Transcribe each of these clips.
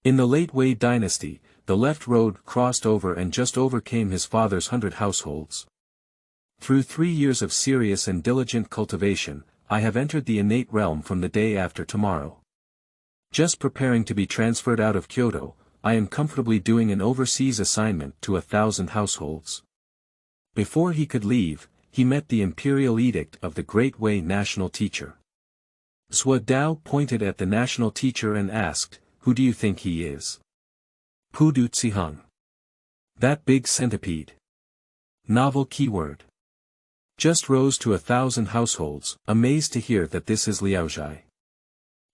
In the late Wei Dynasty, the left road crossed over and just overcame his father's 100 households. Through 3 years of serious and diligent cultivation, I have entered the innate realm from the day after tomorrow. Just preparing to be transferred out of Kyoto, I am comfortably doing an overseas assignment to 1,000 households. Before he could leave, he met the Imperial edict of the great Wei national teacher. Zhuo Dao pointed at the national teacher and asked, "Who do you think he is?" "Pu Du Ziheng." That big centipede. Novel keyword. Just rose to 1,000 households, amazed to hear that this is Liaozhai.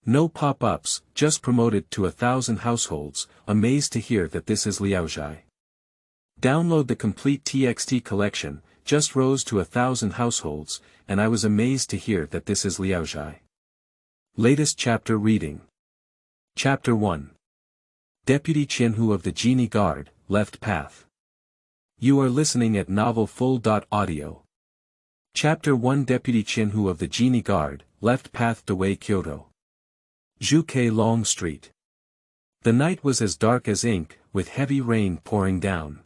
No pop-ups, just promoted to 1,000 households, amazed to hear that this is Liaozhai. Download the complete TXT collection, just rose to 1,000 households, and I was amazed to hear that this is Liaozhai. Latest chapter reading. Chapter 1. Deputy Qianhu of the Jinyi Guard, Left Path. You are listening at novelfull.audio. Chapter 1. Deputy Qianhu of the Jinyi Guard, Left Path to Wei Kyoto. Zhuke Long Street. The night was as dark as ink, with heavy rain pouring down.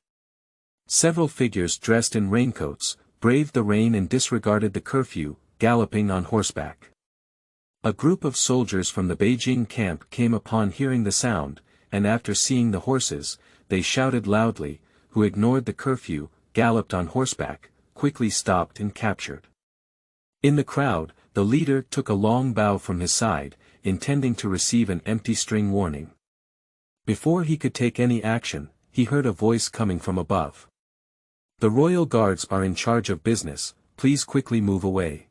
Several figures dressed in raincoats, braved the rain and disregarded the curfew, galloping on horseback. A group of soldiers from the Beijing camp came upon hearing the sound, and after seeing the horses, they shouted loudly, who ignored the curfew, galloped on horseback, quickly stopped and captured. In the crowd, the leader took a long bow from his side, intending to receive an empty string warning. Before he could take any action, he heard a voice coming from above. "The royal guards are in charge of business, please quickly move away."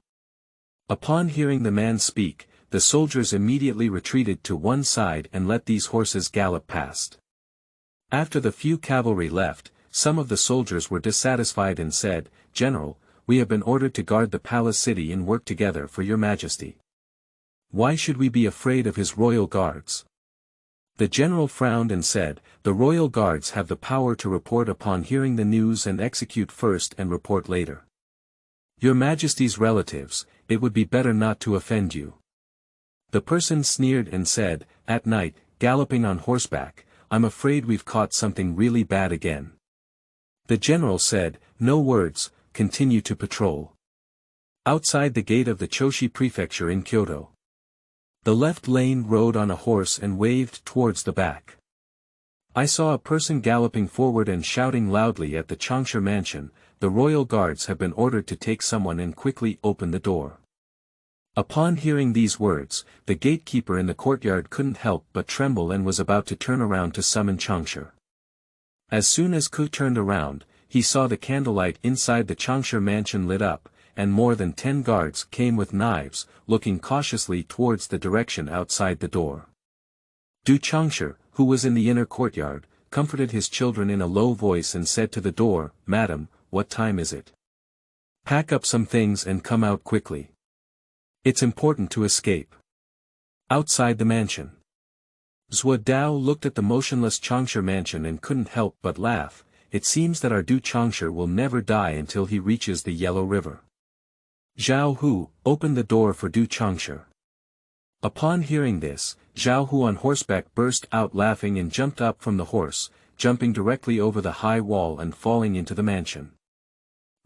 Upon hearing the man speak, the soldiers immediately retreated to one side and let these horses gallop past. After the few cavalry left, some of the soldiers were dissatisfied and said, "General, we have been ordered to guard the palace city and work together for your majesty. Why should we be afraid of his royal guards?" The general frowned and said, "The royal guards have the power to report upon hearing the news and execute first and report later. Your majesty's relatives, it would be better not to offend you." The person sneered and said, "At night, galloping on horseback, I'm afraid we've caught something really bad again." The general said, "No words, continue to patrol." Outside the gate of the Choshi prefecture in Kyoto. The left lane rode on a horse and waved towards the back. I saw a person galloping forward and shouting loudly at the Changsha mansion, "The royal guards have been ordered to take someone and quickly open the door." Upon hearing these words, the gatekeeper in the courtyard couldn't help but tremble and was about to turn around to summon Changsha. As soon as Ku turned around, he saw the candlelight inside the Changsha mansion lit up, and more than 10 guards came with knives, looking cautiously towards the direction outside the door. Du Changsha, who was in the inner courtyard, comforted his children in a low voice and said to the door, "Madam, what time is it? Pack up some things and come out quickly. It's important to escape." Outside the mansion. Zhuo Dao looked at the motionless Changsha mansion and couldn't help but laugh. It seems that our Du Changsha will never die until he reaches the Yellow River. Zhao Hu opened the door for Du Changsha. Upon hearing this, Zhao Hu on horseback burst out laughing and jumped up from the horse, jumping directly over the high wall and falling into the mansion.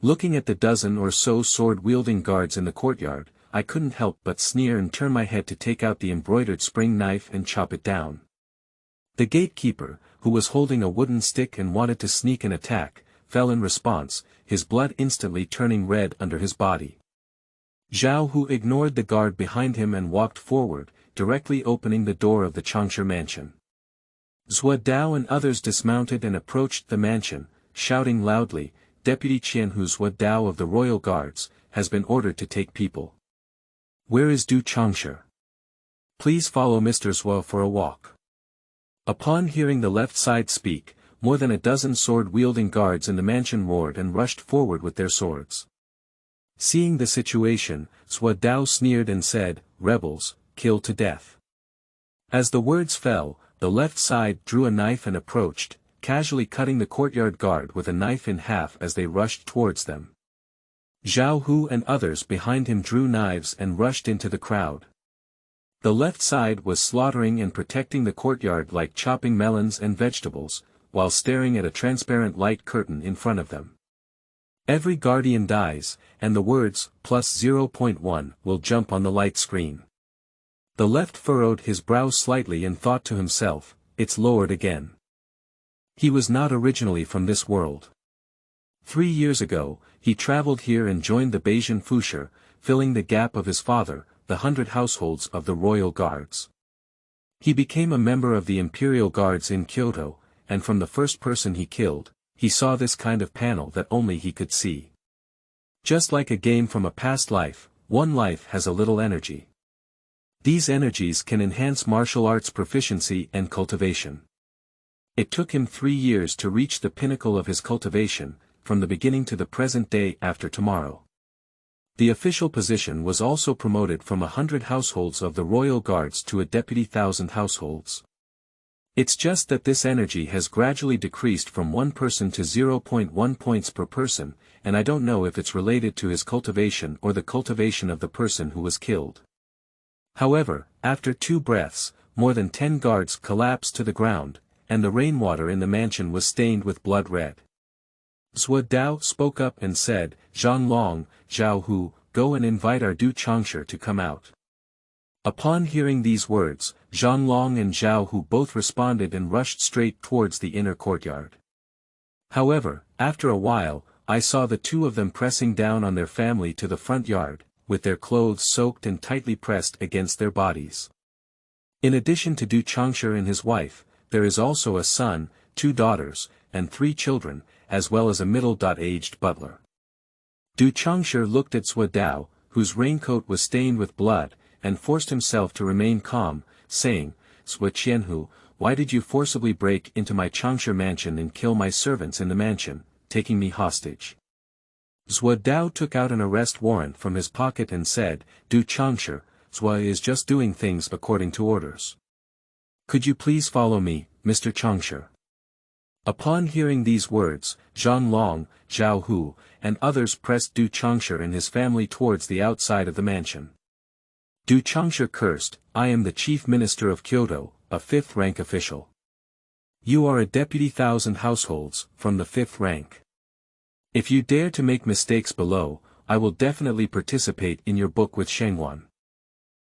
Looking at the dozen or so sword-wielding guards in the courtyard, I couldn't help but sneer and turn my head to take out the embroidered spring knife and chop it down. The gatekeeper, who was holding a wooden stick and wanted to sneak an attack, fell in response, his blood instantly turning red under his body. Zhao Hu ignored the guard behind him and walked forward, directly opening the door of the Changsha mansion. Zhuo Dao and others dismounted and approached the mansion, shouting loudly, "Deputy Qianhu Zhuo Dao of the Royal Guards, has been ordered to take people. Where is Du Changsha? Please follow Mr. Zhuo for a walk." Upon hearing the left side speak, more than a dozen sword-wielding guards in the mansion roared and rushed forward with their swords. Seeing the situation, Zhuo Dao sneered and said, "Rebels, kill to death." As the words fell, the left side drew a knife and approached, casually cutting the courtyard guard with a knife in half as they rushed towards them. Zhao Hu and others behind him drew knives and rushed into the crowd. The left side was slaughtering and protecting the courtyard like chopping melons and vegetables, while staring at a transparent light curtain in front of them. Every guardian dies, and the words, +0.1, will jump on the light screen. The left furrowed his brow slightly and thought to himself, it's lowered again. He was not originally from this world. 3 years ago, he traveled here and joined the Bayesian Future, filling the gap of his father, the 100 households of the Royal Guards. He became a member of the Imperial Guards in Kyoto, and from the first person he killed, he saw this kind of panel that only he could see. Just like a game from a past life, one life has a little energy. These energies can enhance martial arts proficiency and cultivation. It took him 3 years to reach the pinnacle of his cultivation, from the beginning to the present day after tomorrow. The official position was also promoted from 100 households of the Royal Guards to a deputy 1,000 households. It's just that this energy has gradually decreased from 1 person to 0.1 points per person, and I don't know if it's related to his cultivation or the cultivation of the person who was killed. However, after 2 breaths, more than 10 guards collapsed to the ground, and the rainwater in the mansion was stained with blood red. Zhuo Dao spoke up and said, Zhang Long, Zhao Hu, go and invite our Du Changsha to come out. Upon hearing these words, Zhang Long and Zhao Hu both responded and rushed straight towards the inner courtyard. However, after a while, I saw the 2 of them pressing down on their family to the front yard, with their clothes soaked and tightly pressed against their bodies. In addition to Du Changsha and his wife, there is also a son, 2 daughters, and 3 children, as well as a middle-aged butler. Du Changsha looked at Zhuo Dao, whose raincoat was stained with blood, and forced himself to remain calm, saying, Zhuo Qianhu, why did you forcibly break into my Changsha mansion and kill my servants in the mansion, taking me hostage? Zhuo Dao took out an arrest warrant from his pocket and said, Du Changsha, Zhuo is just doing things according to orders. Could you please follow me, Mr. Changsha? Upon hearing these words, Zhang Long, Zhao Hu, and others pressed Du Changsha and his family towards the outside of the mansion. Du Changsha cursed, I am the Chief Minister of Kyoto, a 5th rank official. You are a deputy 1,000 households, from the 5th rank. If you dare to make mistakes below, I will definitely participate in your book with Shengwan.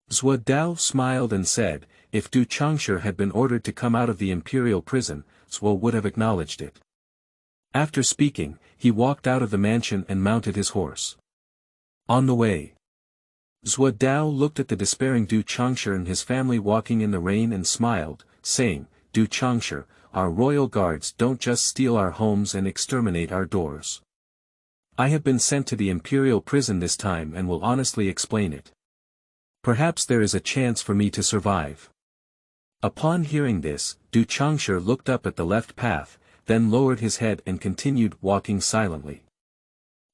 Zhuo Dao smiled and said, if Du Changsha had been ordered to come out of the imperial prison, Zhuo would have acknowledged it. After speaking, he walked out of the mansion and mounted his horse. On the way, Zhuo Dao looked at the despairing Du Changsha and his family walking in the rain and smiled, saying, Du Changsha, our royal guards don't just steal our homes and exterminate our doors. I have been sent to the imperial prison this time and will honestly explain it. Perhaps there is a chance for me to survive. Upon hearing this, Du Changsha looked up at the left path, then lowered his head and continued walking silently.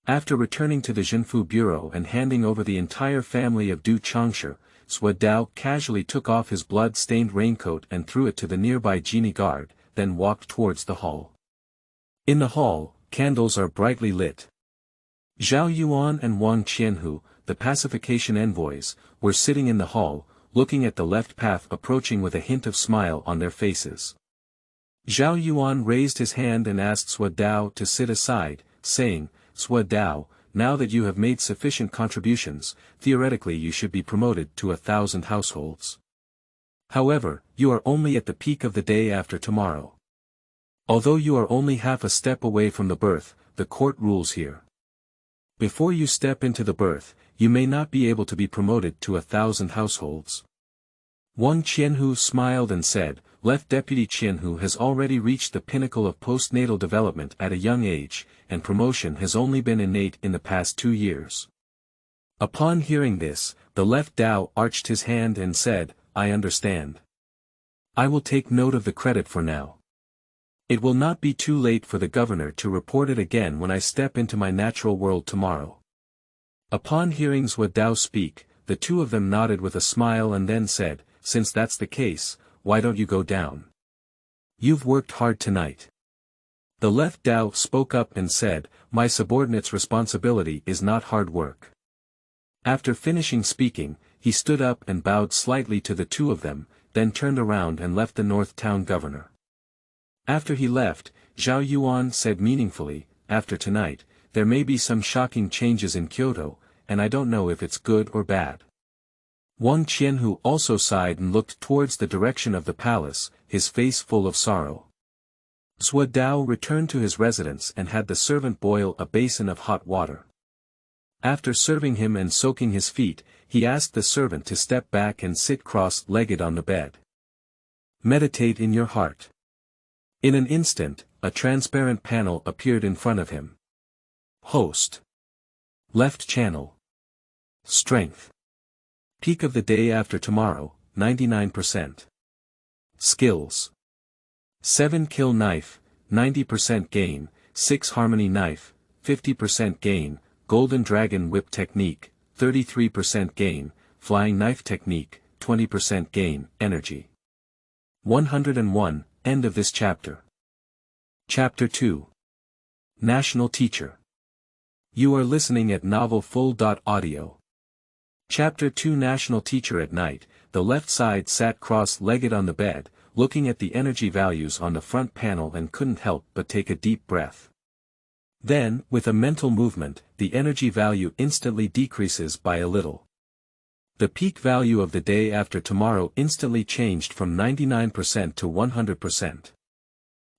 After returning to the Jinfu bureau and handing over the entire family of Du Changsha, Zhuo Dao casually took off his blood-stained raincoat and threw it to the nearby Jinyi guard, then walked towards the hall. In the hall, candles are brightly lit. Zhao Yuan and Wang Qianhu, the pacification envoys, were sitting in the hall, looking at the left path approaching with a hint of smile on their faces. Zhao Yuan raised his hand and asked Zhuo Dao to sit aside, saying, Zhuo Dao, now that you have made sufficient contributions, theoretically you should be promoted to 1,000 households. However, you are only at the peak of the day after tomorrow. Although you are only half a step away from the birth, the court rules here. Before you step into the birth, you may not be able to be promoted to 1,000 households. Wang Qianhu smiled and said, Left Deputy Qianhu has already reached the pinnacle of postnatal development at a young age, and promotion has only been innate in the past 2 years. Upon hearing this, the left Dao arched his hand and said, I understand. I will take note of the credit for now. It will not be too late for the governor to report it again when I step into my natural world tomorrow. Upon hearing Zhuo Dao speak, the 2 of them nodded with a smile and then said, Since that's the case, why don't you go down? You've worked hard tonight. The left Dao spoke up and said, My subordinate's responsibility is not hard work. After finishing speaking, he stood up and bowed slightly to the two of them, then turned around and left the North Town governor. After he left, Zhao Yuan said meaningfully, "After tonight, there may be some shocking changes in Kyoto, and I don't know if it's good or bad." Wang Qianhu also sighed and looked towards the direction of the palace, his face full of sorrow. Zhuo Dao returned to his residence and had the servant boil a basin of hot water. After serving him and soaking his feet, he asked the servant to step back and sit cross-legged on the bed. "Meditate in your heart." In an instant, a transparent panel appeared in front of him. Host. Left channel. Strength. Peak of the day after tomorrow, 99%. Skills. 7 kill knife, 90% gain, 6 harmony knife, 50% gain, golden dragon whip technique, 33% gain, flying knife technique, 20% gain, energy. 101, end of this chapter. Chapter 2. National Teacher. You are listening at novelfull.audio. Chapter 2. National Teacher. At night, the left side sat cross-legged on the bed, looking at the energy values on the front panel and couldn't help but take a deep breath. Then, with a mental movement, the energy value instantly decreases by a little. The peak value of the day after tomorrow instantly changed from 99% to 100%.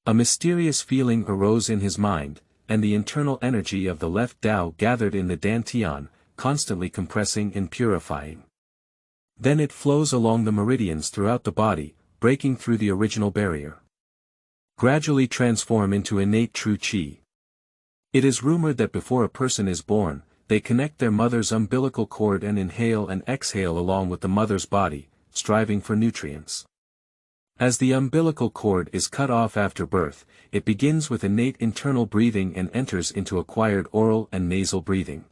A mysterious feeling arose in his mind, and the internal energy of the left Tao gathered in the Dantian, constantly compressing and purifying. Then it flows along the meridians throughout the body, breaking through the original barrier. Gradually transform into innate true qi. It is rumored that before a person is born, they connect their mother's umbilical cord and inhale and exhale along with the mother's body, striving for nutrients. As the umbilical cord is cut off after birth, it begins with innate internal breathing and enters into acquired oral and nasal breathing.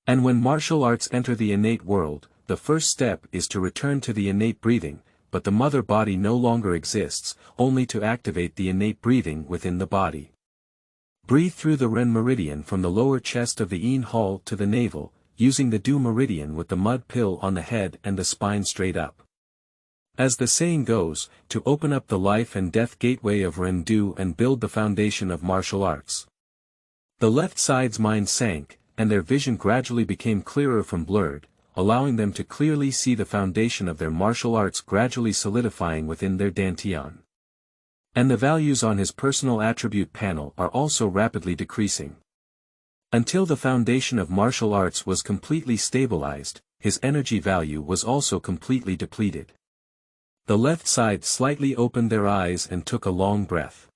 And when martial arts enter the innate world, the first step is to return to the innate breathing, but the mother body no longer exists, only to activate the innate breathing within the body. Breathe through the Ren meridian from the lower chest of the Yin Hall to the navel, using the Du meridian with the mud pill on the head and the spine straight up. As the saying goes, to open up the life and death gateway of Ren Du and build the foundation of martial arts. The left side's mind sank, and their vision gradually became clearer from blurred, allowing them to clearly see the foundation of their martial arts gradually solidifying within their Dantian. And the values on his personal attribute panel are also rapidly decreasing. Until the foundation of martial arts was completely stabilized, his energy value was also completely depleted. The left side slightly opened their eyes and took a long breath.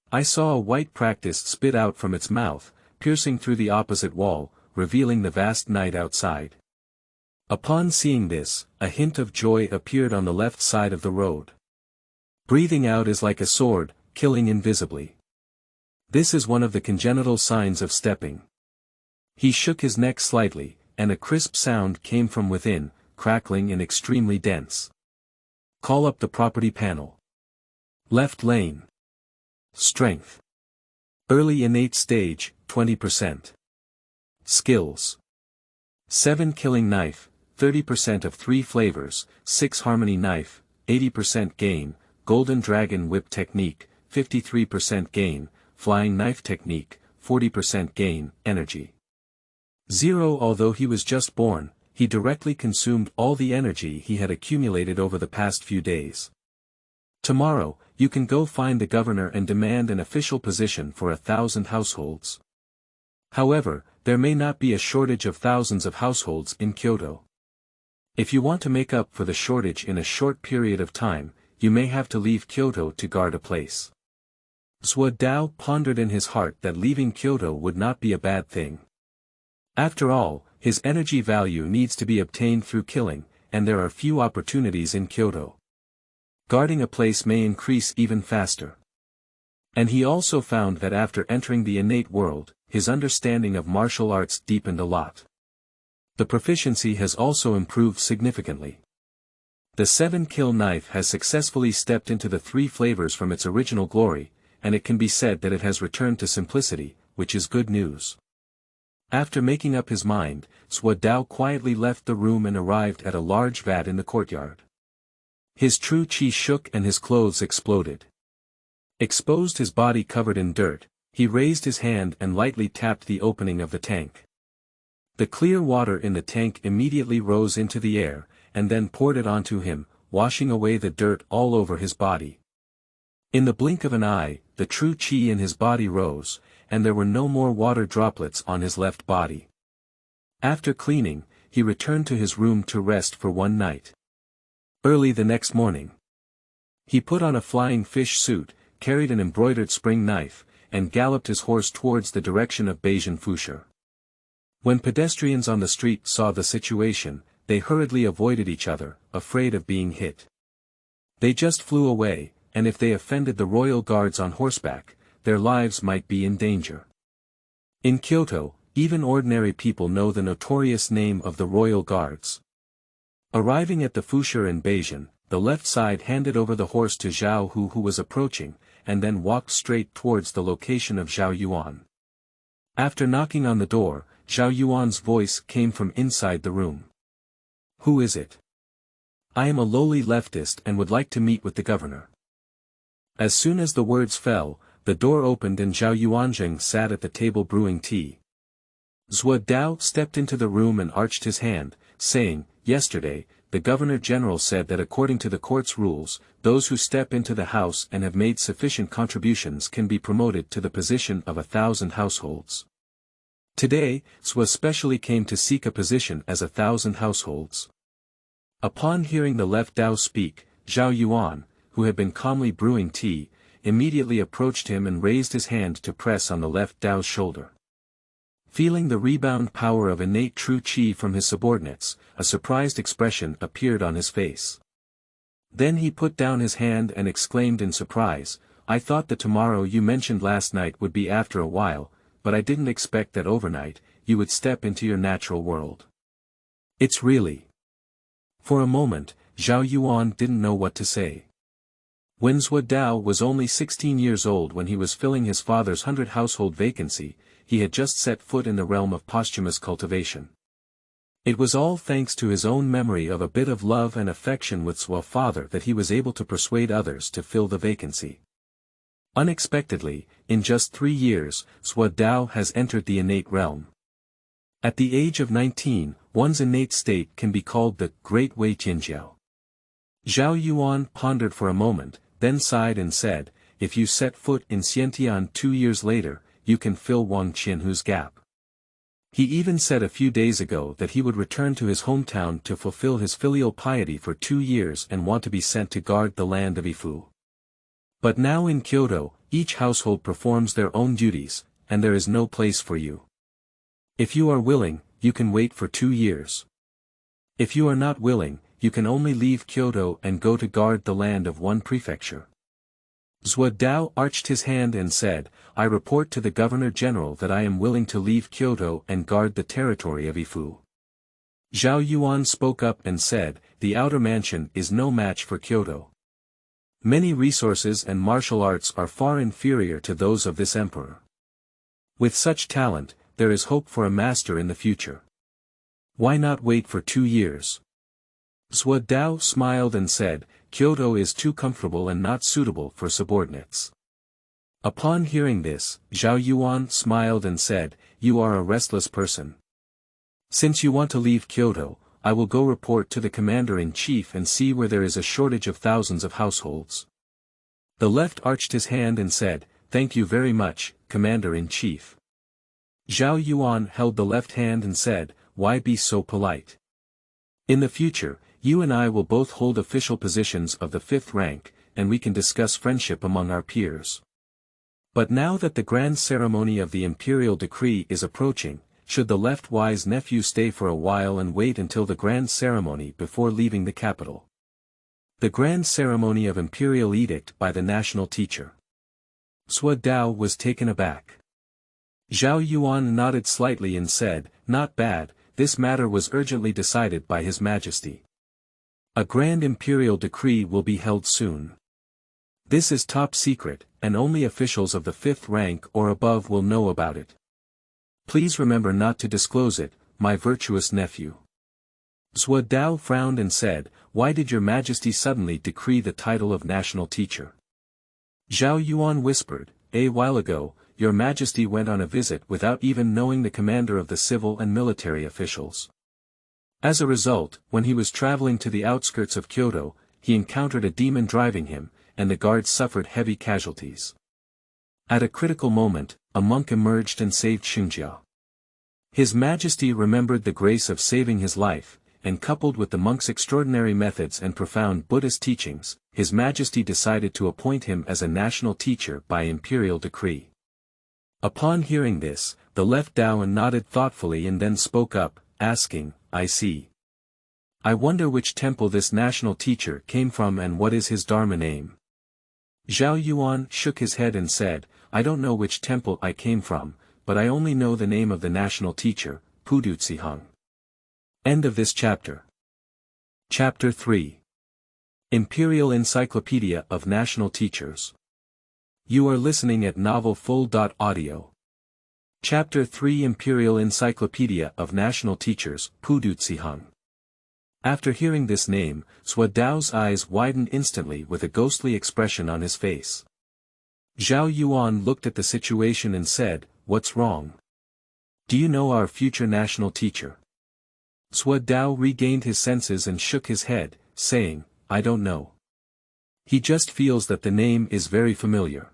I saw a white practice spit out from its mouth, piercing through the opposite wall, revealing the vast night outside. Upon seeing this, a hint of joy appeared on the left side of the road. Breathing out is like a sword, killing invisibly. This is one of the congenital signs of stepping. He shook his neck slightly, and a crisp sound came from within, crackling and extremely dense. Call up the property panel. Left lane. Strength. Early innate stage, 20%. Skills. 7 killing knife, 30% of 3 flavors, 6 harmony knife, 80% gain, golden dragon whip technique, 53% gain, flying knife technique, 40% gain, energy. 0. Although he was just born, he directly consumed all the energy he had accumulated over the past few days. Tomorrow, you can go find the governor and demand an official position for 1,000 households. However, there may not be a shortage of thousands of households in Kyoto. If you want to make up for the shortage in a short period of time, you may have to leave Kyoto to guard a place. Zhuo Dao pondered in his heart that leaving Kyoto would not be a bad thing. After all, his energy value needs to be obtained through killing, and there are few opportunities in Kyoto. Guarding a place may increase even faster. And he also found that after entering the innate world, his understanding of martial arts deepened a lot. The proficiency has also improved significantly. The 7-kill knife has successfully stepped into the 3 flavors from its original glory, and it can be said that it has returned to simplicity, which is good news. After making up his mind, Zhuo Dao quietly left the room and arrived at a large vat in the courtyard. His true qi shook and his clothes exploded. Exposed his body covered in dirt, he raised his hand and lightly tapped the opening of the tank. The clear water in the tank immediately rose into the air, and then poured it onto him, washing away the dirt all over his body. In the blink of an eye, the true qi in his body rose, and there were no more water droplets on his left body. After cleaning, he returned to his room to rest for one night. Early the next morning, he put on a flying fish suit, carried an embroidered spring knife, and galloped his horse towards the direction of Beijing Fusha. When pedestrians on the street saw the situation, they hurriedly avoided each other, afraid of being hit. They just flew away, and if they offended the royal guards on horseback, their lives might be in danger. In Kyoto, even ordinary people know the notorious name of the royal guards. Arriving at the Fusha in Beijing, the left side handed over the horse to Zhao Hu who was approaching, and then walked straight towards the location of Zhao Yuan. After knocking on the door, Zhao Yuan's voice came from inside the room. "Who is it?" "I am a lowly leftist and would like to meet with the governor." As soon as the words fell, the door opened and Zhao Yuanzheng sat at the table brewing tea. Zhuo Dao stepped into the room and arched his hand, saying, "Yesterday, the Governor-General said that according to the court's rules, those who step into the house and have made sufficient contributions can be promoted to the position of 1,000 households. Today, Zhuo specially came to seek a position as 1,000 households." Upon hearing the left Dao speak, Zhao Yuan, who had been calmly brewing tea, immediately approached him and raised his hand to press on the left Dao's shoulder. Feeling the rebound power of innate true qi from his subordinates, a surprised expression appeared on his face. Then he put down his hand and exclaimed in surprise, "I thought the tomorrow you mentioned last night would be after a while, but I didn't expect that overnight, you would step into your natural world. It's really..." For a moment, Zhao Yuan didn't know what to say. When Zhuo Dao was only 16 years old when he was filling his father's 100-household vacancy, he had just set foot in the realm of posthumous cultivation. It was all thanks to his own memory of a bit of love and affection with Zhuo's father that he was able to persuade others to fill the vacancy. Unexpectedly, in just 3 years, Zhuo Dao has entered the innate realm. At the age of 19, one's innate state can be called the Great Wei Jianjiao. Zhao Yuan pondered for a moment, then sighed and said, "If you set foot in Xiantian 2 years later, you can fill Wang Qianhu's gap." He even said a few days ago that he would return to his hometown to fulfill his filial piety for 2 years and want to be sent to guard the land of Ifu. But now in Kyoto, each household performs their own duties, and there is no place for you. If you are willing, you can wait for 2 years. If you are not willing, you can only leave Kyoto and go to guard the land of one prefecture. Zhuo Dao arched his hand and said, "I report to the Governor-General that I am willing to leave Kyoto and guard the territory of Ifu." Zhao Yuan spoke up and said, "The outer mansion is no match for Kyoto. Many resources and martial arts are far inferior to those of this emperor. With such talent, there is hope for a master in the future. Why not wait for 2 years?" Zhuo Dao smiled and said, "Kyoto is too comfortable and not suitable for subordinates." Upon hearing this, Zhao Yuan smiled and said, "You are a restless person. Since you want to leave Kyoto, I will go report to the commander-in-chief and see where there is a shortage of thousands of households." The left arched his hand and said, "Thank you very much, Commander-in-Chief." Zhao Yuan held the left hand and said, "Why be so polite? In the future, you and I will both hold official positions of the 5th rank, and we can discuss friendship among our peers. But now that the grand ceremony of the imperial decree is approaching, should the left-wise nephew stay for a while and wait until the grand ceremony before leaving the capital? The grand ceremony of imperial edict by the national teacher." Zhuo Dao was taken aback. Zhao Yuan nodded slightly and said, "Not bad, this matter was urgently decided by His Majesty. A grand imperial decree will be held soon. This is top secret, and only officials of the 5th rank or above will know about it. Please remember not to disclose it, my virtuous nephew. Zhuo Dao frowned and said, why did your majesty suddenly decree the title of national teacher? Zhao Yuan whispered, a while ago, your majesty went on a visit without even knowing the commander of the civil and military officials. As a result, when he was traveling to the outskirts of Kyoto, he encountered a demon driving him, and the guards suffered heavy casualties. At a critical moment, a monk emerged and saved Xingjia. His Majesty remembered the grace of saving his life, and coupled with the monk's extraordinary methods and profound Buddhist teachings, His Majesty decided to appoint him as a national teacher by imperial decree. Upon hearing this, the left Daoan nodded thoughtfully and then spoke up, asking, I see. I wonder which temple this national teacher came from and what is his dharma name. Zhao Yuan shook his head and said, I don't know which temple I came from, but I only know the name of the national teacher, Pudutsihang. End of this chapter. Chapter 3. Imperial Encyclopedia of National Teachers. You are listening at novelfull.audio. Chapter 3 Imperial Encyclopedia of National Teachers, Pudutsihang. After hearing this name, Zhuo Dao's eyes widened instantly with a ghostly expression on his face. Zhao Yuan looked at the situation and said, what's wrong? Do you know our future national teacher? Zhuo Dao regained his senses and shook his head, saying, I don't know. He just feels that the name is very familiar.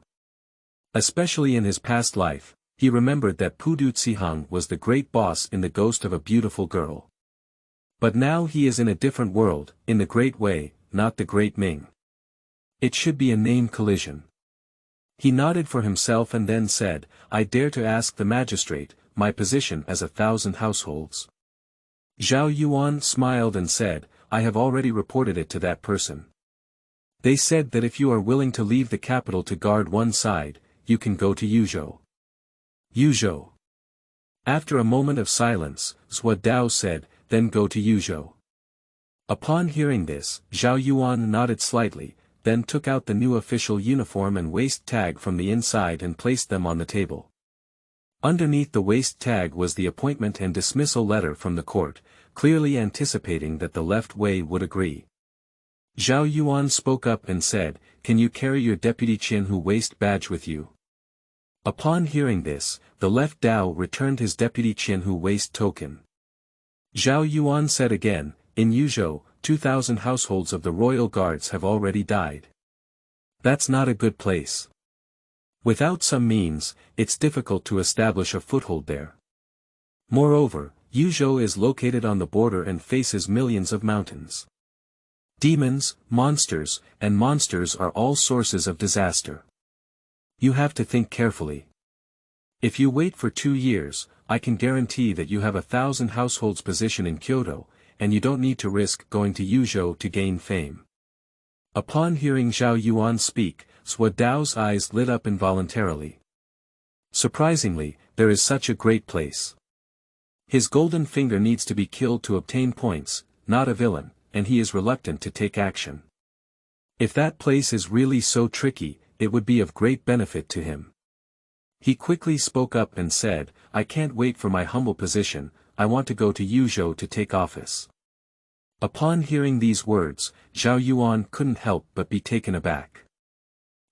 Especially in his past life, he remembered that Pudutsihang was the great boss in the ghost of a beautiful girl. But now he is in a different world, in the Great Wei, not the Great Ming. It should be a name collision. He nodded for himself and then said, I dare to ask the magistrate, my position as 1,000 households. Zhao Yuan smiled and said, I have already reported it to that person. They said that if you are willing to leave the capital to guard one side, you can go to Yuzhou. Yuzhou. After a moment of silence, Zhuo Dao said, then go to Yuzhou. Upon hearing this, Zhao Yuan nodded slightly, then took out the new official uniform and waist tag from the inside and placed them on the table. Underneath the waist tag was the appointment and dismissal letter from the court, clearly anticipating that the left Wei would agree. Zhao Yuan spoke up and said, can you carry your deputy Qianhu waist badge with you? Upon hearing this, the left Dao returned his deputy Qianhu waist token. Zhao Yuan said again, in Yuzhou, 2,000 households of the royal guards have already died. That's not a good place. Without some means, it's difficult to establish a foothold there. Moreover, Yuzhou is located on the border and faces millions of mountains. Demons, monsters, and monsters are all sources of disaster. You have to think carefully. If you wait for 2 years, I can guarantee that you have 1,000 households position in Kyoto, and you don't need to risk going to Yuzhou to gain fame. Upon hearing Zhao Yuan speak, Zhuo Dao's eyes lit up involuntarily. Surprisingly, there is such a great place. His golden finger needs to be killed to obtain points, not a villain, and he is reluctant to take action. If that place is really so tricky, it would be of great benefit to him. He quickly spoke up and said, I can't wait for my humble position, I want to go to Yuzhou to take office. Upon hearing these words, Zhao Yuan couldn't help but be taken aback.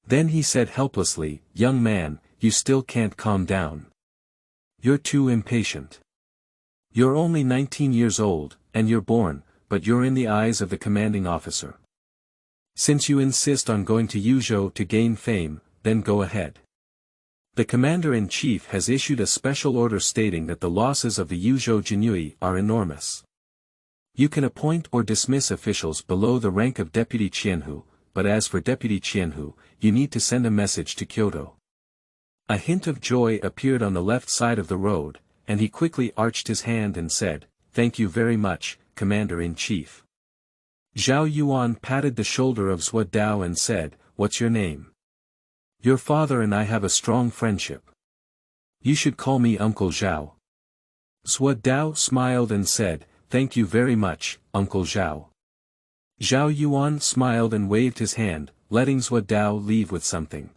Then he said helplessly, young man, you still can't calm down. You're too impatient. You're only 19 years old, and you're born, but you're in the eyes of the commanding officer. Since you insist on going to Yuzhou to gain fame, then go ahead. The commander-in-chief has issued a special order stating that the losses of the Yuzhou Jinyi are enormous. You can appoint or dismiss officials below the rank of deputy Qianhu, but as for deputy Qianhu, you need to send a message to Kyoto. A hint of joy appeared on the left side of the road, and he quickly arched his hand and said, thank you very much, Commander-in-Chief. Zhao Yuan patted the shoulder of Zhuo Dao and said, what's your name? Your father and I have a strong friendship. You should call me Uncle Zhao. Zhuo Dao smiled and said, thank you very much, Uncle Zhao. Zhao Yuan smiled and waved his hand, letting Zhuo Dao leave with something.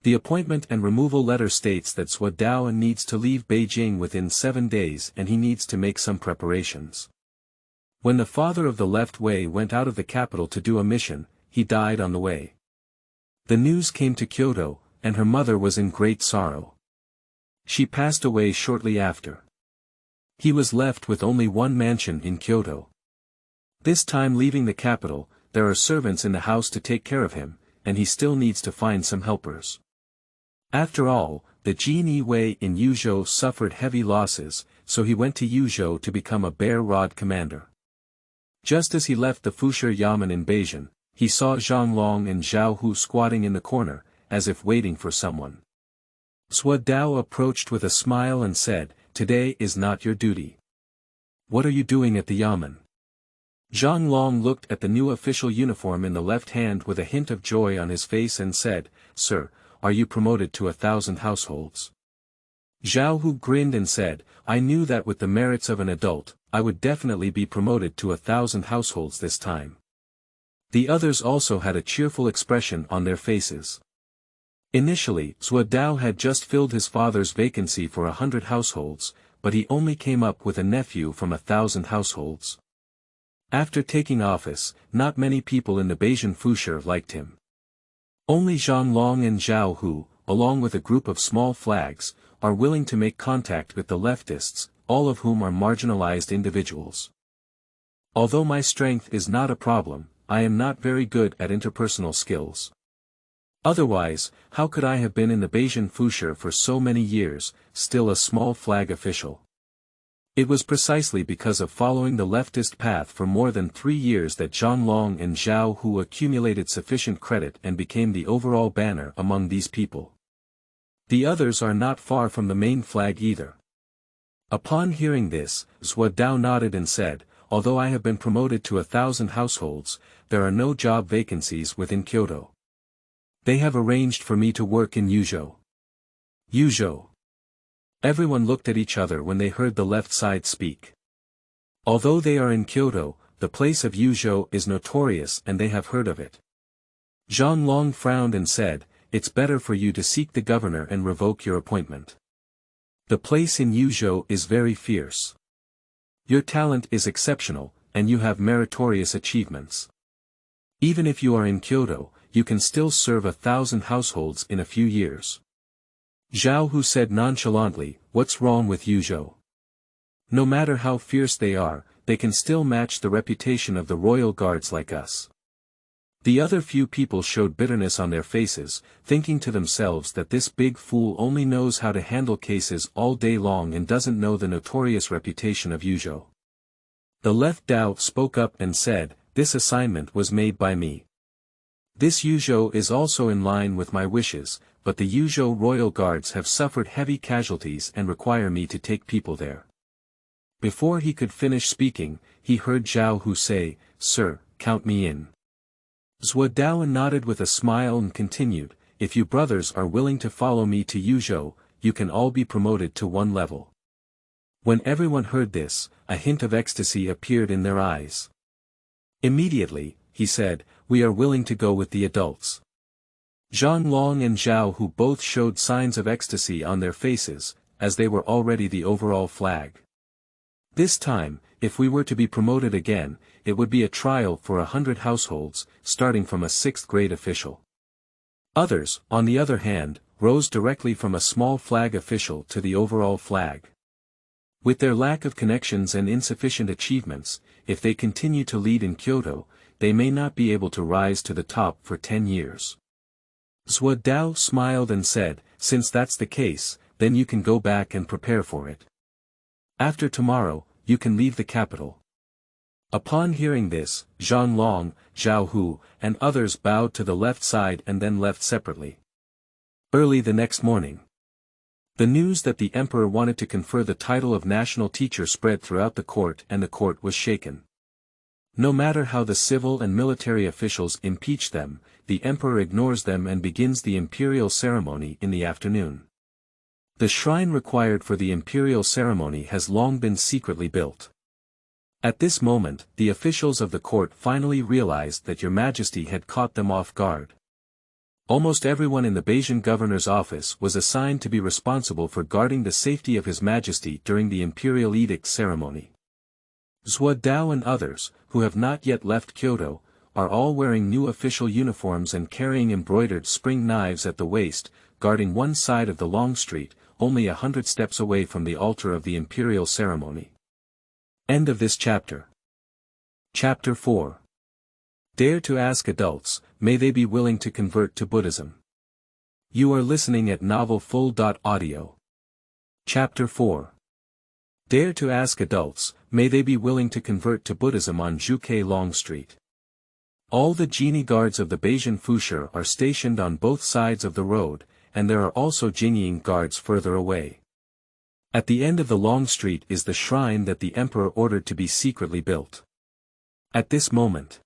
The appointment and removal letter states that Zhuo Dao needs to leave Beijing within 7 days and he needs to make some preparations. When the father of the left Wei went out of the capital to do a mission, he died on the way. The news came to Kyoto, and her mother was in great sorrow. She passed away shortly after. He was left with only one mansion in Kyoto. This time leaving the capital, there are servants in the house to take care of him, and he still needs to find some helpers. After all, the Jinyi Wei in Yuzhou suffered heavy losses, so he went to Yuzhou to become a bear rod commander. Just as he left the Fusher Yamen in Beijing, he saw Zhang Long and Zhao Hu squatting in the corner, as if waiting for someone. Zhuo Dao approached with a smile and said, "Today is not your duty. What are you doing at the Yamen?" Zhang Long looked at the new official uniform in the left hand with a hint of joy on his face and said, "Sir, are you promoted to 1,000 households?" Zhao Hu grinned and said, "I knew that with the merits of an adult, I would definitely be promoted to 1,000 households this time." The others also had a cheerful expression on their faces. Initially, Zhuo Dao had just filled his father's vacancy for 100 households, but he only came up with a nephew from 1,000 households. After taking office, not many people in the Beijing Fusher liked him. Only Zhang Long and Zhao Hu, along with a group of small flags, are willing to make contact with the leftists, all of whom are marginalized individuals. Although my strength is not a problem, I am not very good at interpersonal skills. Otherwise, how could I have been in the Beijing Fusher for so many years, still a small flag official? It was precisely because of following the leftist path for more than 3 years that Zhang Long and Zhao Hu accumulated sufficient credit and became the overall banner among these people. The others are not far from the main flag either. Upon hearing this, Zhuo Dao nodded and said, "Although I have been promoted to 1,000 households, there are no job vacancies within Kyoto. They have arranged for me to work in Yuzhou." Yuzhou. Everyone looked at each other when they heard the left side speak. Although they are in Kyoto, the place of Yuzhou is notorious and they have heard of it. Zhang Long frowned and said, "It's better for you to seek the governor and revoke your appointment. The place in Yuzhou is very fierce. Your talent is exceptional, and you have meritorious achievements. Even if you are in Kyoto, you can still serve 1,000 households in a few years." Zhao Hu said nonchalantly, "What's wrong with Yuzhou? No matter how fierce they are, they can still match the reputation of the royal guards like us." The other few people showed bitterness on their faces, thinking to themselves that this big fool only knows how to handle cases all day long and doesn't know the notorious reputation of Yuzhou. The left Dao spoke up and said, "This assignment was made by me. This Yuzhou is also in line with my wishes, but the Yuzhou royal guards have suffered heavy casualties and require me to take people there." Before he could finish speaking, he heard Zhao Hu say, "Sir, count me in." Zhuo Dao nodded with a smile and continued, "If you brothers are willing to follow me to Yuzhou, you can all be promoted to 1 level." When everyone heard this, a hint of ecstasy appeared in their eyes. Immediately, he said, "We are willing to go with the adults." Zhang Long and Zhao Hu both showed signs of ecstasy on their faces, as they were already the overall flag. This time, if we were to be promoted again, it would be a trial for 100 households, starting from a 6th grade official. Others, on the other hand, rose directly from a small flag official to the overall flag. With their lack of connections and insufficient achievements, if they continue to lead in Kyoto, they may not be able to rise to the top for 10 years. Zhuo Dao smiled and said, "Since that's the case, then you can go back and prepare for it. After tomorrow, you can leave the capital." Upon hearing this, Zhang Long, Zhao Hu, and others bowed to the left side and then left separately. Early the next morning, the news that the emperor wanted to confer the title of national teacher spread throughout the court and the court was shaken. No matter how the civil and military officials impeach them, the emperor ignores them and begins the imperial ceremony in the afternoon. The shrine required for the imperial ceremony has long been secretly built. At this moment, the officials of the court finally realized that Your Majesty had caught them off guard. Almost everyone in the Beijing governor's office was assigned to be responsible for guarding the safety of His Majesty during the Imperial edict ceremony. Zhuo Dao and others, who have not yet left Kyoto, are all wearing new official uniforms and carrying embroidered spring knives at the waist, guarding one side of the long street, only 100 steps away from the altar of the imperial ceremony. End of this chapter. Chapter 4. Dare to ask adults, may they be willing to convert to Buddhism. You are listening at novelfull.audio. Chapter 4. Dare to ask adults, may they be willing to convert to Buddhism on Zhuke Long Street. All the Jinyi guards of the Beijing Fushi are stationed on both sides of the road, and there are also Jinyi guards further away. At the end of the long street is the shrine that the emperor ordered to be secretly built. At this moment,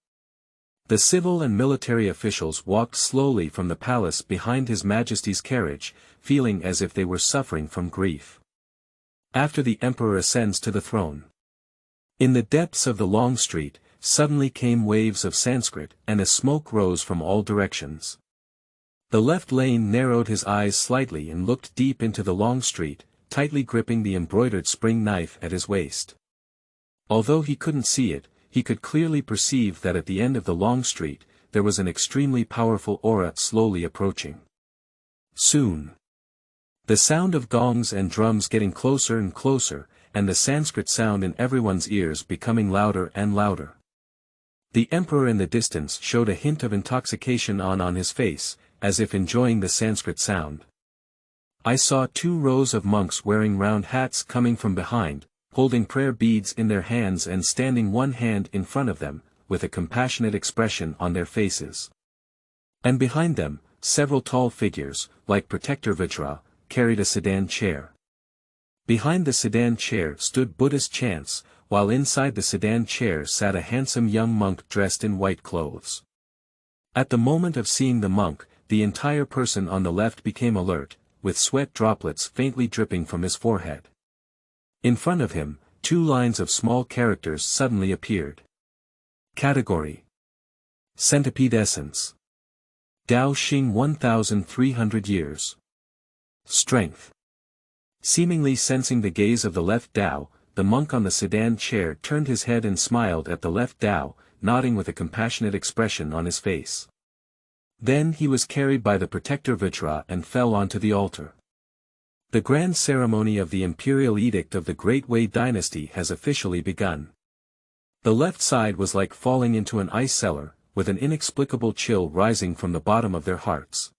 the civil and military officials walked slowly from the palace behind His Majesty's carriage, feeling as if they were suffering from grief. After the emperor ascends to the throne, in the depths of the long street, suddenly came waves of Sanskrit, and a smoke rose from all directions. The left lane narrowed his eyes slightly and looked deep into the long street, tightly gripping the embroidered spring knife at his waist. Although he couldn't see it, he could clearly perceive that at the end of the long street, there was an extremely powerful aura slowly approaching. Soon, the sound of gongs and drums getting closer and closer, and the Sanskrit sound in everyone's ears becoming louder and louder. The emperor in the distance showed a hint of intoxication on his face, as if enjoying the Sanskrit sound. I saw 2 rows of monks wearing round hats coming from behind, holding prayer beads in their hands and standing one hand in front of them, with a compassionate expression on their faces. And behind them, several tall figures, like Protector Virtuous, carried a sedan chair. Behind the sedan chair stood Buddhist chants, while inside the sedan chair sat a handsome young monk dressed in white clothes. At the moment of seeing the monk, the entire person on the left became alert, with sweat droplets faintly dripping from his forehead. In front of him, 2 lines of small characters suddenly appeared. Category: Centipede Essence. Dao Xing 1300 years. Strength. Seemingly sensing the gaze of the left Dao, the monk on the sedan chair turned his head and smiled at the left Dao, nodding with a compassionate expression on his face. Then he was carried by the Protector Virtuous and fell onto the altar. The grand ceremony of the Imperial edict of the Great Wei Dynasty has officially begun. The left side was like falling into an ice cellar, with an inexplicable chill rising from the bottom of their hearts.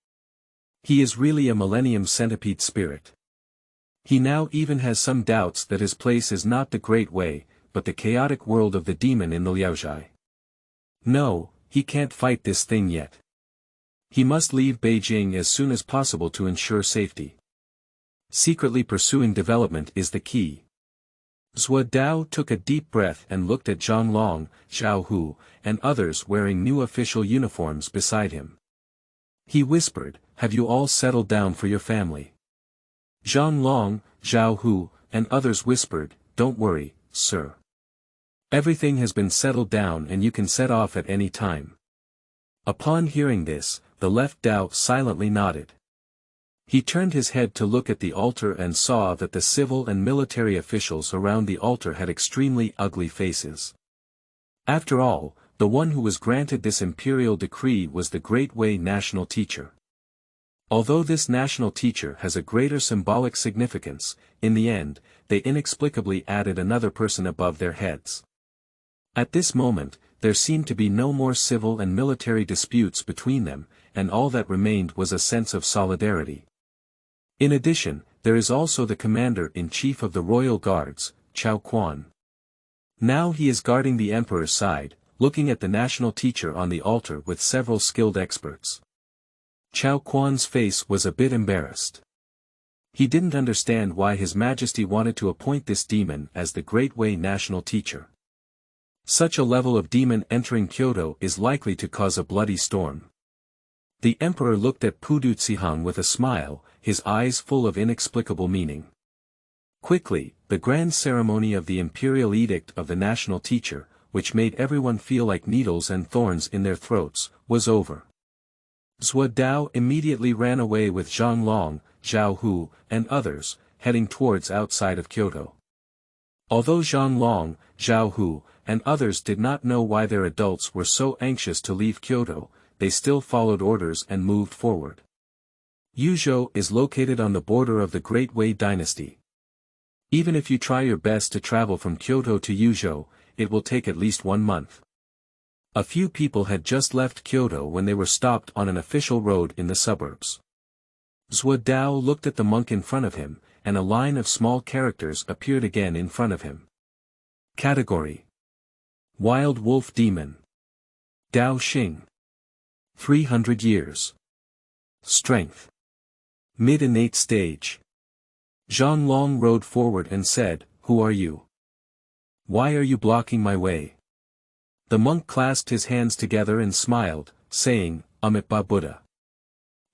He is really a millennium centipede spirit. He now even has some doubts that his place is not the Great Way, but the chaotic world of the demon in the Liaozhai. No, he can't fight this thing yet. He must leave Beijing as soon as possible to ensure safety. Secretly pursuing development is the key. Zhuo Dao took a deep breath and looked at Zhang Long, Zhao Hu, and others wearing new official uniforms beside him. He whispered, "Have you all settled down for your family?" Zhang Long, Zhao Hu, and others whispered, "Don't worry, sir. Everything has been settled down and you can set off at any time." Upon hearing this, the left Dao silently nodded. He turned his head to look at the altar and saw that the civil and military officials around the altar had extremely ugly faces. After all, the one who was granted this imperial decree was the Great Wei national teacher. Although this national teacher has a greater symbolic significance, in the end, they inexplicably added another person above their heads. At this moment, there seemed to be no more civil and military disputes between them, and all that remained was a sense of solidarity. In addition, there is also the commander-in-chief of the royal guards, Cao Quan. Now he is guarding the emperor's side, looking at the national teacher on the altar with several skilled experts. Cao Quan's face was a bit embarrassed. He didn't understand why His Majesty wanted to appoint this demon as the Great Wei national teacher. Such a level of demon entering Kyoto is likely to cause a bloody storm. The emperor looked at Pudu Zihang with a smile, his eyes full of inexplicable meaning. Quickly, the grand ceremony of the imperial edict of the national teacher, which made everyone feel like needles and thorns in their throats, was over. Zhuo Dao immediately ran away with Zhang Long, Zhao Hu, and others, heading towards outside of Kyoto. Although Zhang Long, Zhao Hu, and others did not know why their adults were so anxious to leave Kyoto, they still followed orders and moved forward. Yuzhou is located on the border of the Great Wei Dynasty. Even if you try your best to travel from Kyoto to Yuzhou, it will take at least 1 month. A few people had just left Kyoto when they were stopped on an official road in the suburbs. Zhuo Dao looked at the monk in front of him, and a line of small characters appeared again in front of him. Category: Wild Wolf Demon. Dao Xing. 300 years. Strength: Mid-innate stage. Zhang Long rode forward and said, "Who are you? Why are you blocking my way?" The monk clasped his hands together and smiled, saying, "Amitabha Buddha.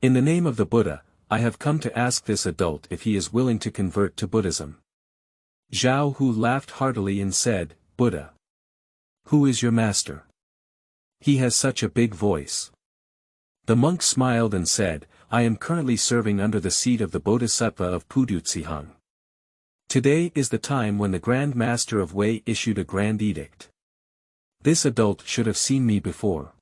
In the name of the Buddha, I have come to ask this adult if he is willing to convert to Buddhism." Zhao Hu laughed heartily and said, "Buddha. Who is your master? He has such a big voice." The monk smiled and said, "I am currently serving under the seat of the Bodhisattva of Pudutsihang. Today is the time when the Grand Master of Wei issued a grand edict. This adult should have seen me before."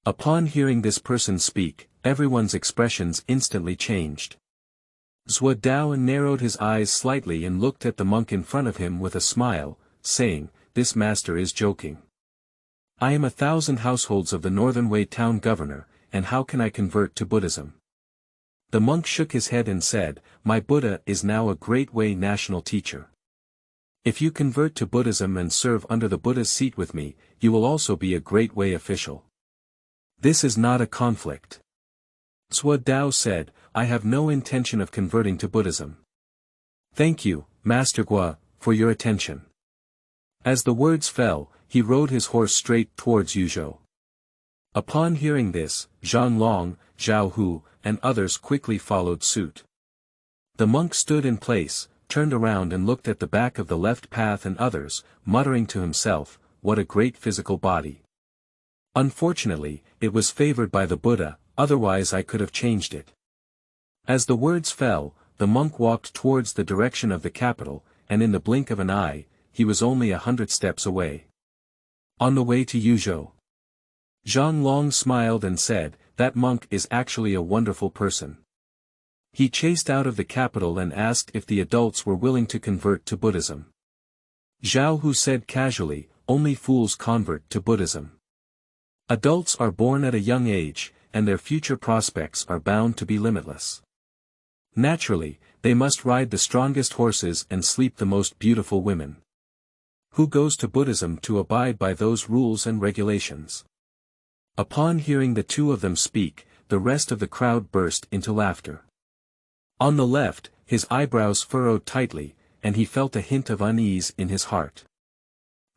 Upon hearing this person speak, everyone's expressions instantly changed. Zhuo Dao narrowed his eyes slightly and looked at the monk in front of him with a smile, saying, "This master is joking. I am 1,000 households of the Northern Wei town governor, and how can I convert to Buddhism?" The monk shook his head and said, "My Buddha is now a great Wei national teacher. If you convert to Buddhism and serve under the Buddha's seat with me, you will also be a great Wei official. This is not a conflict." Zhuo Dao said, "I have no intention of converting to Buddhism. Thank you, Master Guo, for your attention." As the words fell, he rode his horse straight towards Yuzhou. Upon hearing this, Zhang Long, Zhao Hu, and others quickly followed suit. The monk stood in place, turned around and looked at the back of the left path and others, muttering to himself, "What a great physical body. Unfortunately, it was favored by the Buddha, otherwise I could have changed it." As the words fell, the monk walked towards the direction of the capital, and in the blink of an eye, he was only 100 steps away. On the way to Yuzhou, Zhang Long smiled and said, "That monk is actually a wonderful person." He chased out of the capital and asked if the adults were willing to convert to Buddhism. Zhao Hu said casually, "Only fools convert to Buddhism. Adults are born at a young age, and their future prospects are bound to be limitless. Naturally, they must ride the strongest horses and sleep the most beautiful women. Who goes to Buddhism to abide by those rules and regulations?" Upon hearing the two of them speak, the rest of the crowd burst into laughter. On the left, his eyebrows furrowed tightly, and he felt a hint of unease in his heart.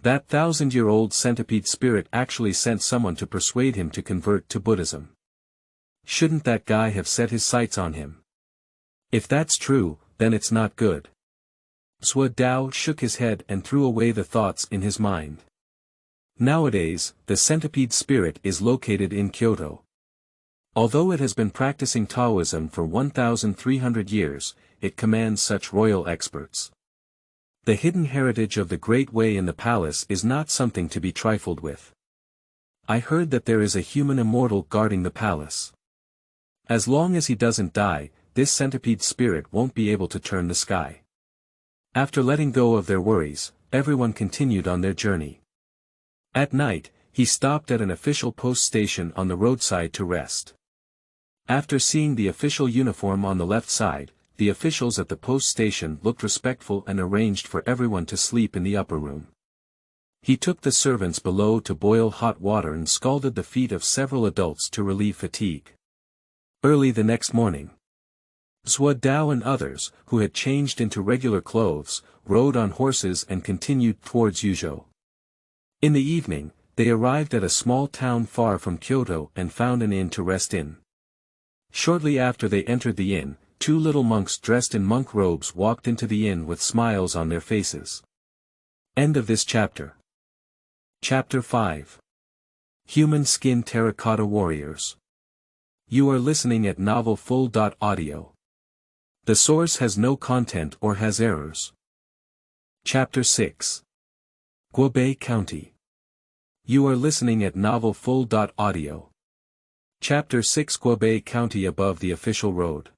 That 1,000-year-old centipede spirit actually sent someone to persuade him to convert to Buddhism. Shouldn't that guy have set his sights on him? If that's true, then it's not good. Zhuo Dao shook his head and threw away the thoughts in his mind. Nowadays, the centipede spirit is located in Kyoto. Although it has been practicing Taoism for 1,300 years, it commands such royal experts. The hidden heritage of the Great Wei in the palace is not something to be trifled with. I heard that there is a human immortal guarding the palace. As long as he doesn't die, this centipede spirit won't be able to turn the sky. After letting go of their worries, everyone continued on their journey. At night, he stopped at an official post station on the roadside to rest. After seeing the official uniform on the left side, the officials at the post station looked respectful and arranged for everyone to sleep in the upper room. He took the servants below to boil hot water and scalded the feet of several adults to relieve fatigue. Early the next morning, Zhuo Dao and others, who had changed into regular clothes, rode on horses and continued towards Yuzhou. In the evening, they arrived at a small town far from Kyoto and found an inn to rest in. Shortly after they entered the inn, two little monks dressed in monk robes walked into the inn with smiles on their faces. End of this chapter. Chapter 5. Human Skin Terracotta Warriors. You are listening at Novel Full. Audio. The source has no content or has errors. Chapter 6. Guobei County. You are listening at Novel Full. Audio. Chapter 6. Guobei County. Above the official road.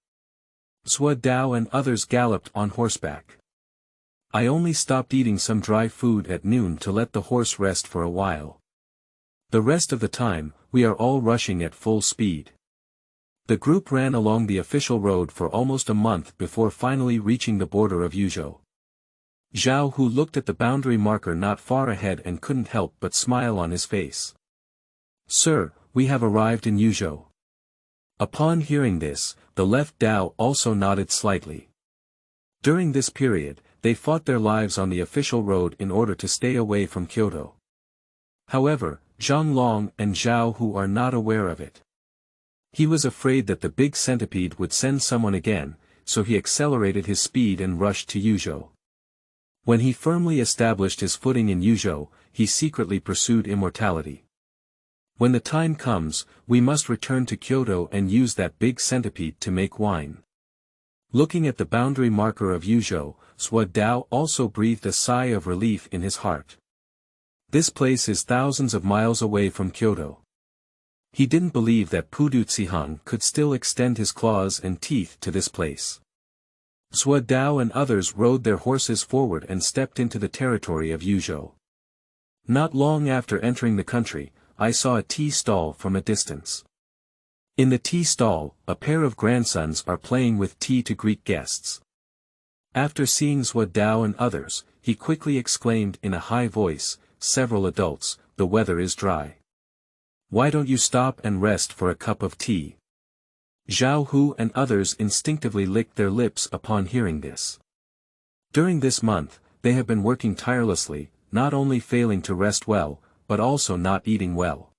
Zhuo Dao and others galloped on horseback. I only stopped eating some dry food at noon to let the horse rest for a while. The rest of the time, we are all rushing at full speed. The group ran along the official road for almost a month before finally reaching the border of Yuzhou. Zhao Hu looked at the boundary marker not far ahead and couldn't help but smile on his face. "Sir, we have arrived in Yuzhou." Upon hearing this, the left Dao also nodded slightly. During this period, they fought their lives on the official road in order to stay away from Kyoto. However, Zhang Long and Zhao Hu are not aware of it. He was afraid that the big centipede would send someone again, so he accelerated his speed and rushed to Yuzhou. When he firmly established his footing in Yuzhou, he secretly pursued immortality. When the time comes, we must return to Kyoto and use that big centipede to make wine. Looking at the boundary marker of Yuzhou, Zhuo Dao also breathed a sigh of relief in his heart. This place is thousands of miles away from Kyoto. He didn't believe that Puduzihan could still extend his claws and teeth to this place. Zhuo Dao and others rode their horses forward and stepped into the territory of Yuzhou. Not long after entering the country, I saw a tea stall from a distance. In the tea stall, a pair of grandsons are playing with tea to greet guests. After seeing Zhuo Dao and others, he quickly exclaimed in a high voice, "Several adults, the weather is dry. Why don't you stop and rest for a cup of tea?" Zhao Hu and others instinctively licked their lips upon hearing this. During this month, they have been working tirelessly, not only failing to rest well, but also not eating well.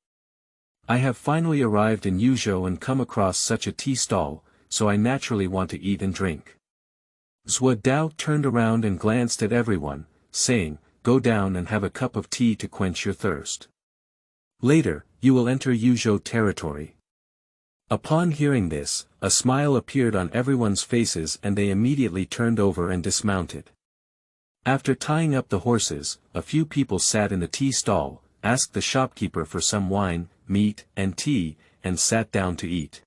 I have finally arrived in Yuzhou and come across such a tea stall, so I naturally want to eat and drink. Zhuo Dao turned around and glanced at everyone, saying, "Go down and have a cup of tea to quench your thirst. Later, you will enter Yuzhou territory." Upon hearing this, a smile appeared on everyone's faces and they immediately turned over and dismounted. After tying up the horses, a few people sat in the tea stall, asked the shopkeeper for some wine, meat, and tea, and sat down to eat.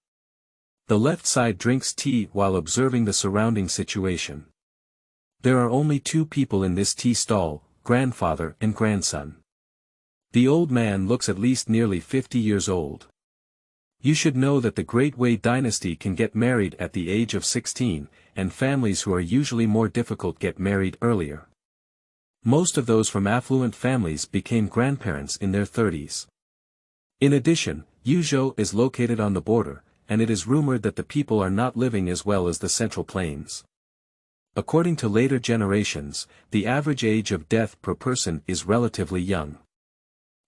The left side drinks tea while observing the surrounding situation. There are only two people in this tea stall, grandfather and grandson. The old man looks at least nearly 50 years old. You should know that the great Wei Dynasty can get married at the age of 16, and families who are usually more difficult get married earlier. Most of those from affluent families became grandparents in their 30s. In addition, Yuzhou is located on the border, and it is rumored that the people are not living as well as the Central Plains. According to later generations, the average age of death per person is relatively young.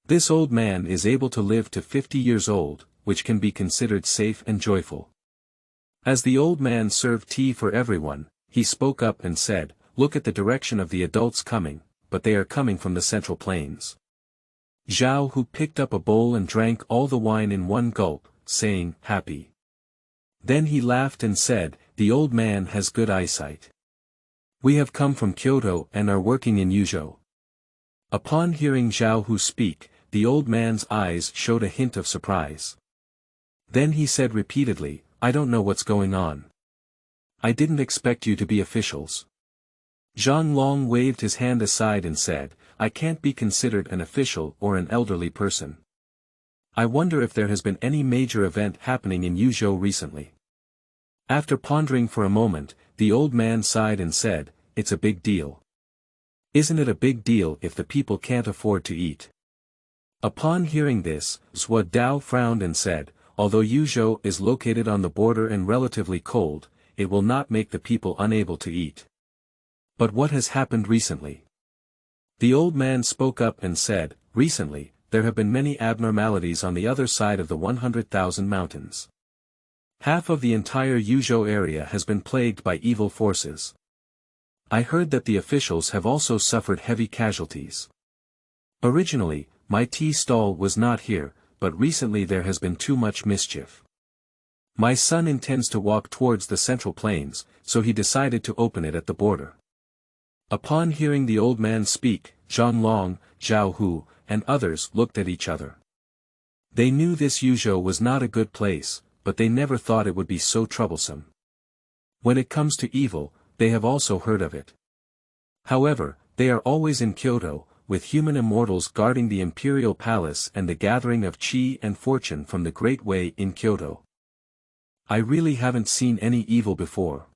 This old man is able to live to 50 years old, which can be considered safe and joyful. As the old man served tea for everyone, he spoke up and said, "Look at the direction of the adults coming, but they are coming from the Central Plains." Zhao Hu picked up a bowl and drank all the wine in one gulp, saying, "Happy." Then he laughed and said, "The old man has good eyesight. We have come from Kyoto and are working in Yuzhou." Upon hearing Zhao Hu speak, the old man's eyes showed a hint of surprise. Then he said repeatedly, "I don't know what's going on. I didn't expect you to be officials." Zhang Long waved his hand aside and said, "I can't be considered an official or an elderly person. I wonder if there has been any major event happening in Yuzhou recently." After pondering for a moment, the old man sighed and said, "It's a big deal. Isn't it a big deal if the people can't afford to eat?" Upon hearing this, Zhuo Dao frowned and said, "Although Yuzhou is located on the border and relatively cold, it will not make the people unable to eat. But what has happened recently?" The old man spoke up and said, "Recently, there have been many abnormalities on the other side of the 100,000 mountains. Half of the entire Yuzhou area has been plagued by evil forces. I heard that the officials have also suffered heavy casualties. Originally, my tea stall was not here, but recently there has been too much mischief. My son intends to walk towards the central plains, so he decided to open it at the border. Upon hearing the old man speak, Zhang, Zhao Hu, and others looked at each other. They knew this Yuzhou was not a good place, but they never thought it would be so troublesome. When it comes to evil, they have also heard of it. However, they are always in Kyoto, with human immortals guarding the Imperial Palace and the gathering of qi and fortune from the Great Wei in Kyoto. I really haven't seen any evil before.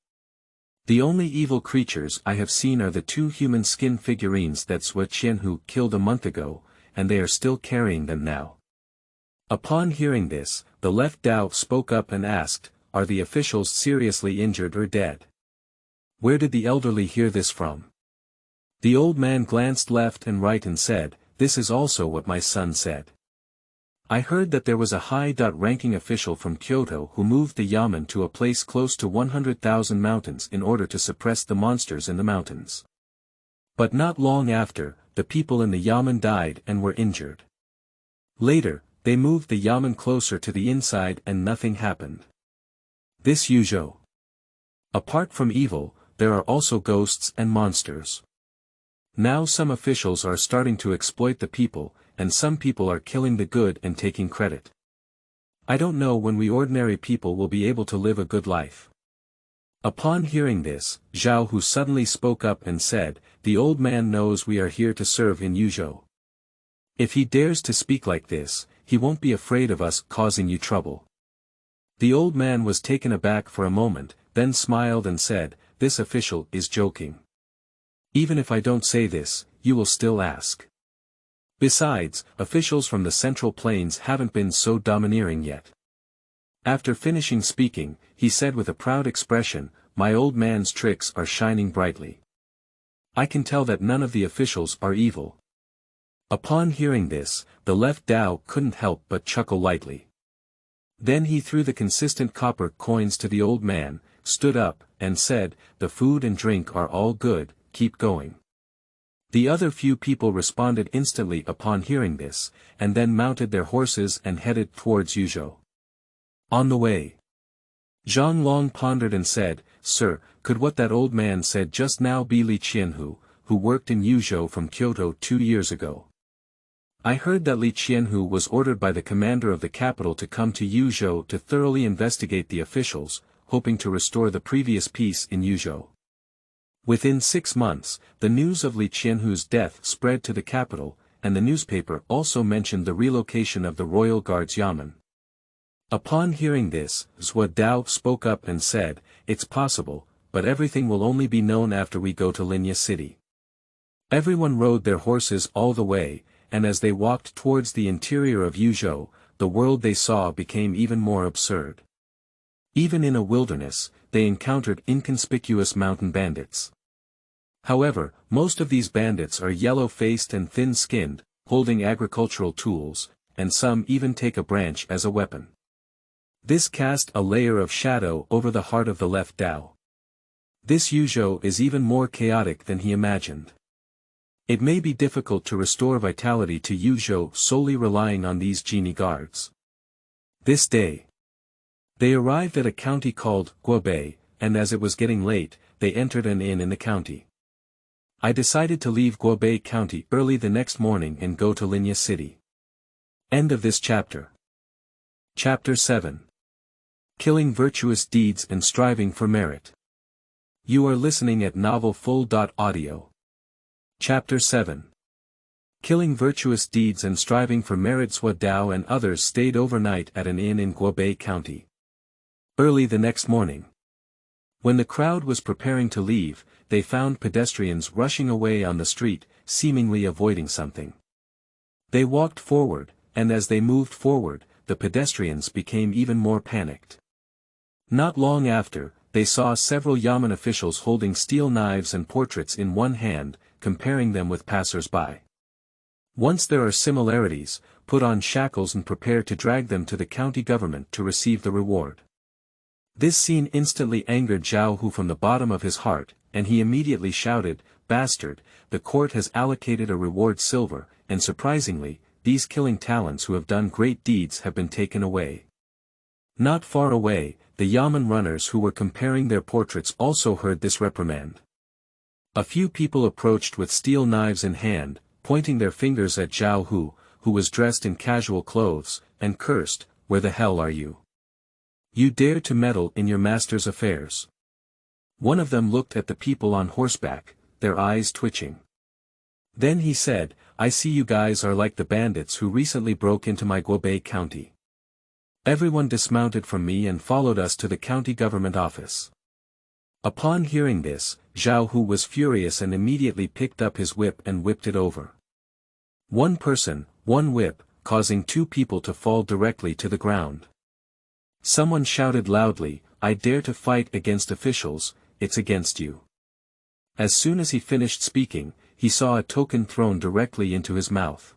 The only evil creatures I have seen are the two human skin figurines that Qianhu killed a month ago, and they are still carrying them now. Upon hearing this, the left Dao spoke up and asked, "Are the officials seriously injured or dead?" Where did the elderly hear this from? The old man glanced left and right and said, "This is also what my son said. I heard that there was a high-ranking official from Kyoto who moved the yamen to a place close to 100,000 mountains in order to suppress the monsters in the mountains. But not long after, the people in the yamen died and were injured. Later, they moved the yamen closer to the inside and nothing happened. This Yuzhou. Apart from evil, there are also ghosts and monsters. Now some officials are starting to exploit the people, and some people are killing the good and taking credit. I don't know when we ordinary people will be able to live a good life." Upon hearing this, Zhao Hu suddenly spoke up and said, "The old man knows we are here to serve in Yuzhou. If he dares to speak like this, he won't be afraid of us causing you trouble." The old man was taken aback for a moment, then smiled and said, "This official is joking. Even if I don't say this, you will still ask. Besides, officials from the Central Plains haven't been so domineering yet." After finishing speaking, he said with a proud expression, "My old man's tricks are shining brightly. I can tell that none of the officials are evil." Upon hearing this, the left Dao couldn't help but chuckle lightly. Then he threw the consistent copper coins to the old man, stood up, and said, "The food and drink are all good, keep going." The other few people responded instantly upon hearing this, and then mounted their horses and headed towards Yuzhou. On the way, Zhang Long pondered and said, "Sir, could what that old man said just now be Li Qianhu, who worked in Yuzhou from Kyoto 2 years ago? I heard that Li Qianhu was ordered by the commander of the capital to come to Yuzhou to thoroughly investigate the officials, hoping to restore the previous peace in Yuzhou." Within 6 months, the news of Li Qianhu's death spread to the capital, and the newspaper also mentioned the relocation of the royal guards yamen. Upon hearing this, Zhou Dao spoke up and said, "It's possible, but everything will only be known after we go to Linya City." Everyone rode their horses all the way, and as they walked towards the interior of Yuzhou, the world they saw became even more absurd. Even in a wilderness, they encountered inconspicuous mountain bandits. However, most of these bandits are yellow-faced and thin-skinned, holding agricultural tools, and some even take a branch as a weapon. This cast a layer of shadow over the heart of the left Dao. This Yuzhou is even more chaotic than he imagined. It may be difficult to restore vitality to Yuzhou solely relying on these Jinyi guards. This day, they arrived at a county called Guobei, and as it was getting late, they entered an inn in the county. I decided to leave Guobei County early the next morning and go to Linya City. End of this chapter. Chapter 7. Killing Virtuous Deeds and Striving for Merit. You are listening at novelfull.audio. Chapter 7. Killing Virtuous Deeds and Striving for Merit. Zhou Dao and others stayed overnight at an inn in Guobei County. Early the next morning, when the crowd was preparing to leave, they found pedestrians rushing away on the street, seemingly avoiding something. They walked forward, and as they moved forward, the pedestrians became even more panicked. Not long after, they saw several yamen officials holding steel knives and portraits in one hand, comparing them with passers-by. Once there are similarities, put on shackles and prepare to drag them to the county government to receive the reward. This scene instantly angered Zhao Hu from the bottom of his heart, and he immediately shouted, "Bastard, the court has allocated a reward silver, and surprisingly, these killing talents who have done great deeds have been taken away." Not far away, the yamen runners who were comparing their portraits also heard this reprimand. A few people approached with steel knives in hand, pointing their fingers at Zhao Hu, who was dressed in casual clothes, and cursed, "Where the hell are you? You dare to meddle in your master's affairs." One of them looked at the people on horseback, their eyes twitching. Then he said, "I see you guys are like the bandits who recently broke into my Guobei county. Everyone dismounted from me and followed us to the county government office." Upon hearing this, Zhao Hu was furious and immediately picked up his whip and whipped it over. One person, one whip, causing two people to fall directly to the ground. Someone shouted loudly, "I dare to fight against officials, it's against you." As soon as he finished speaking, he saw a token thrown directly into his mouth.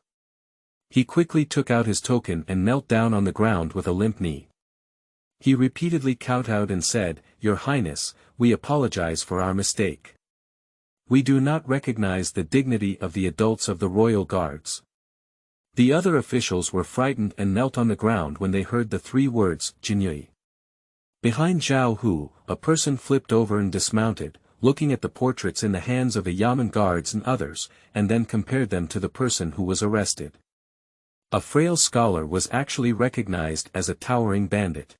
He quickly took out his token and knelt down on the ground with a limp knee. He repeatedly kowtowed and said, "Your Highness, we apologize for our mistake. We do not recognize the dignity of the adults of the royal guards." The other officials were frightened and knelt on the ground when they heard the three words, Jinyi. Behind Zhao Hu, a person flipped over and dismounted, looking at the portraits in the hands of the yamen guards and others, and then compared them to the person who was arrested. A frail scholar was actually recognized as a towering bandit.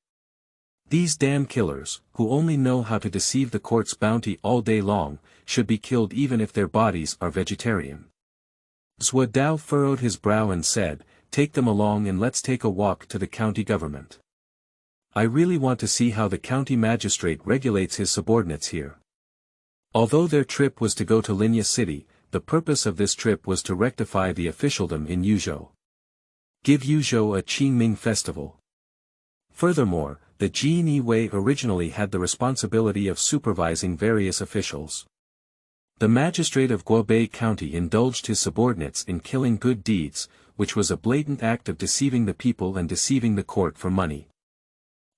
These damn killers, who only know how to deceive the court's bounty all day long, should be killed even if their bodies are vegetarian. Zhuo Dao furrowed his brow and said, "Take them along and let's take a walk to the county government. I really want to see how the county magistrate regulates his subordinates here." Although their trip was to go to Linya City, the purpose of this trip was to rectify the officialdom in Yuzhou. Give Yuzhou a Qingming festival. Furthermore, the Jinyi Wei originally had the responsibility of supervising various officials. The magistrate of Guobei County indulged his subordinates in killing good deeds, which was a blatant act of deceiving the people and deceiving the court for money.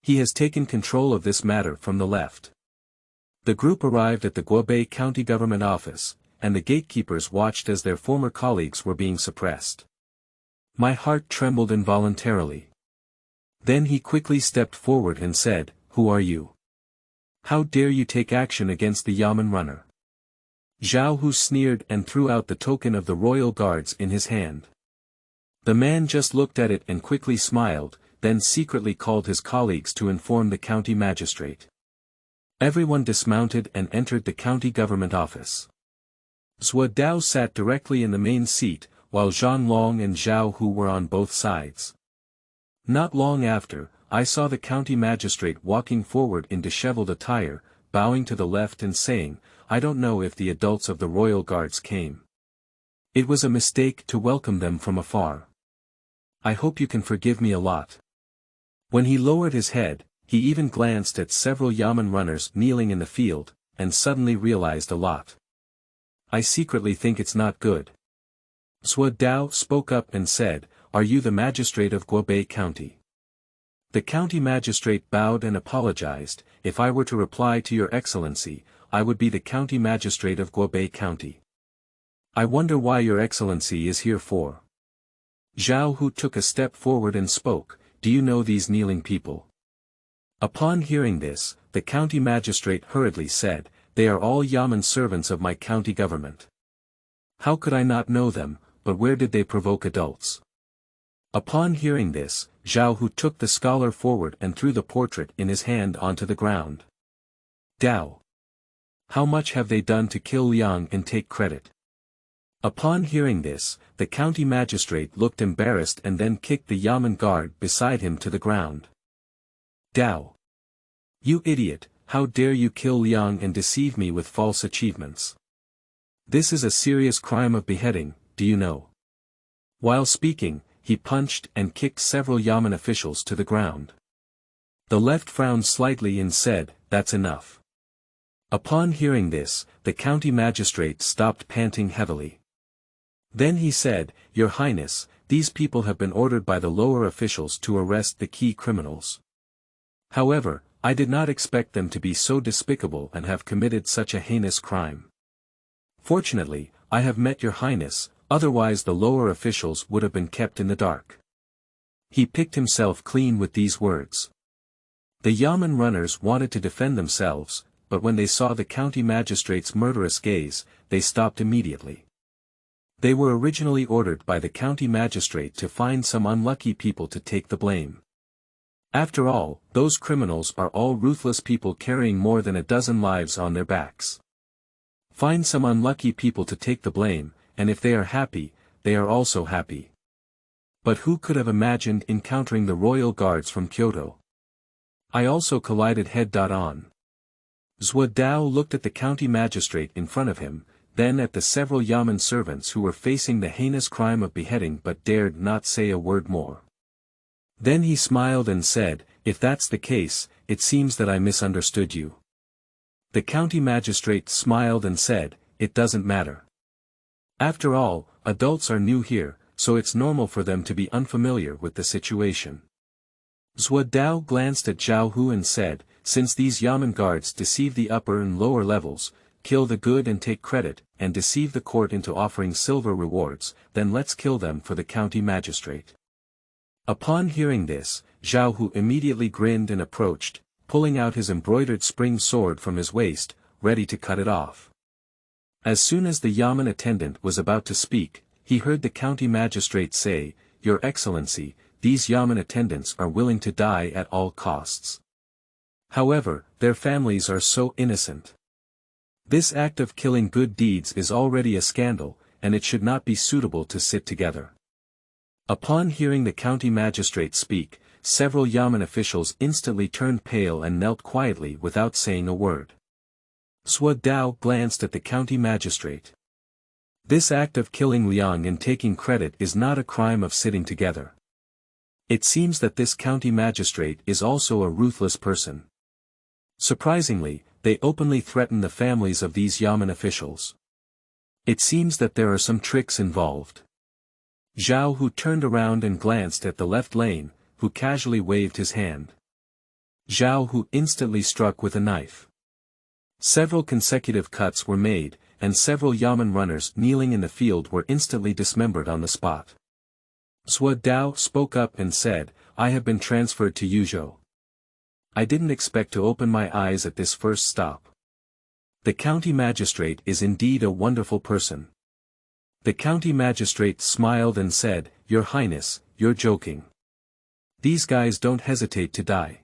He has taken control of this matter from the left. The group arrived at the Guobei County government office, and the gatekeepers watched as their former colleagues were being suppressed. My heart trembled involuntarily. Then he quickly stepped forward and said, "Who are you? How dare you take action against the yamen runner?" Zhao Hu sneered and threw out the token of the royal guards in his hand. The man just looked at it and quickly smiled, then secretly called his colleagues to inform the county magistrate. Everyone dismounted and entered the county government office. Zhuo Dao sat directly in the main seat, while Zhang Long and Zhao Hu were on both sides. Not long after, I saw the county magistrate walking forward in disheveled attire, bowing to the left and saying, "I don't know if the adults of the royal guards came. It was a mistake to welcome them from afar. I hope you can forgive me a lot." When he lowered his head, he even glanced at several yamen runners kneeling in the field, and suddenly realized a lot. "I secretly think it's not good." Zhuo Dao spoke up and said, "Are you the magistrate of Guobei County?" The county magistrate bowed and apologized, "If I were to reply to your excellency, I would be the county magistrate of Guobei County. I wonder why your excellency is here for." Zhao Hu took a step forward and spoke, "Do you know these kneeling people?" Upon hearing this, the county magistrate hurriedly said, "They are all yamen servants of my county government. How could I not know them, but where did they provoke adults?" Upon hearing this, Zhao Hu took the scholar forward and threw the portrait in his hand onto the ground. "Dao! How much have they done to kill Liang and take credit?" Upon hearing this, the county magistrate looked embarrassed and then kicked the yamen guard beside him to the ground. "Dao! You idiot, how dare you kill Liang and deceive me with false achievements? This is a serious crime of beheading, do you know?" While speaking, he punched and kicked several yamen officials to the ground. The left frowned slightly and said, "That's enough." Upon hearing this, the county magistrate stopped panting heavily. Then he said, "Your Highness, these people have been ordered by the lower officials to arrest the key criminals. However, I did not expect them to be so despicable and have committed such a heinous crime. Fortunately, I have met your Highness, otherwise the lower officials would have been kept in the dark." He picked himself clean with these words. The yamen runners wanted to defend themselves, but when they saw the county magistrate's murderous gaze, they stopped immediately. They were originally ordered by the county magistrate to find some unlucky people to take the blame. After all, those criminals are all ruthless people carrying more than a dozen lives on their backs. Find some unlucky people to take the blame, and if they are happy, they are also happy. But who could have imagined encountering the royal guards from Kyoto? I also collided head-on. Zhuo Dao looked at the county magistrate in front of him, then at the several yamen servants who were facing the heinous crime of beheading but dared not say a word more. Then he smiled and said, "If that's the case, it seems that I misunderstood you." The county magistrate smiled and said, "It doesn't matter. After all, adults are new here, so it's normal for them to be unfamiliar with the situation." Zhuo Dao glanced at Zhao Hu and said, "Since these yamen guards deceive the upper and lower levels, kill the good and take credit, and deceive the court into offering silver rewards, then let's kill them for the county magistrate." Upon hearing this, Zhao Hu immediately grinned and approached, pulling out his embroidered spring sword from his waist, ready to cut it off. As soon as the yamen attendant was about to speak, he heard the county magistrate say, "Your Excellency, these yamen attendants are willing to die at all costs. However, their families are so innocent. This act of killing good deeds is already a scandal, and it should not be suitable to sit together." Upon hearing the county magistrate speak, several yamen officials instantly turned pale and knelt quietly without saying a word. Zhuo Dao glanced at the county magistrate. This act of killing Liang and taking credit is not a crime of sitting together. It seems that this county magistrate is also a ruthless person. Surprisingly, they openly threaten the families of these yamen officials. It seems that there are some tricks involved. Zhao Hu turned around and glanced at the left lane, who casually waved his hand. Zhao Hu instantly struck with a knife. Several consecutive cuts were made, and several yamen runners kneeling in the field were instantly dismembered on the spot. Zhuo Dao spoke up and said, "I have been transferred to Yuzhou. I didn't expect to open my eyes at this first stop. The county magistrate is indeed a wonderful person." The county magistrate smiled and said, "Your Highness, you're joking. These guys don't hesitate to die.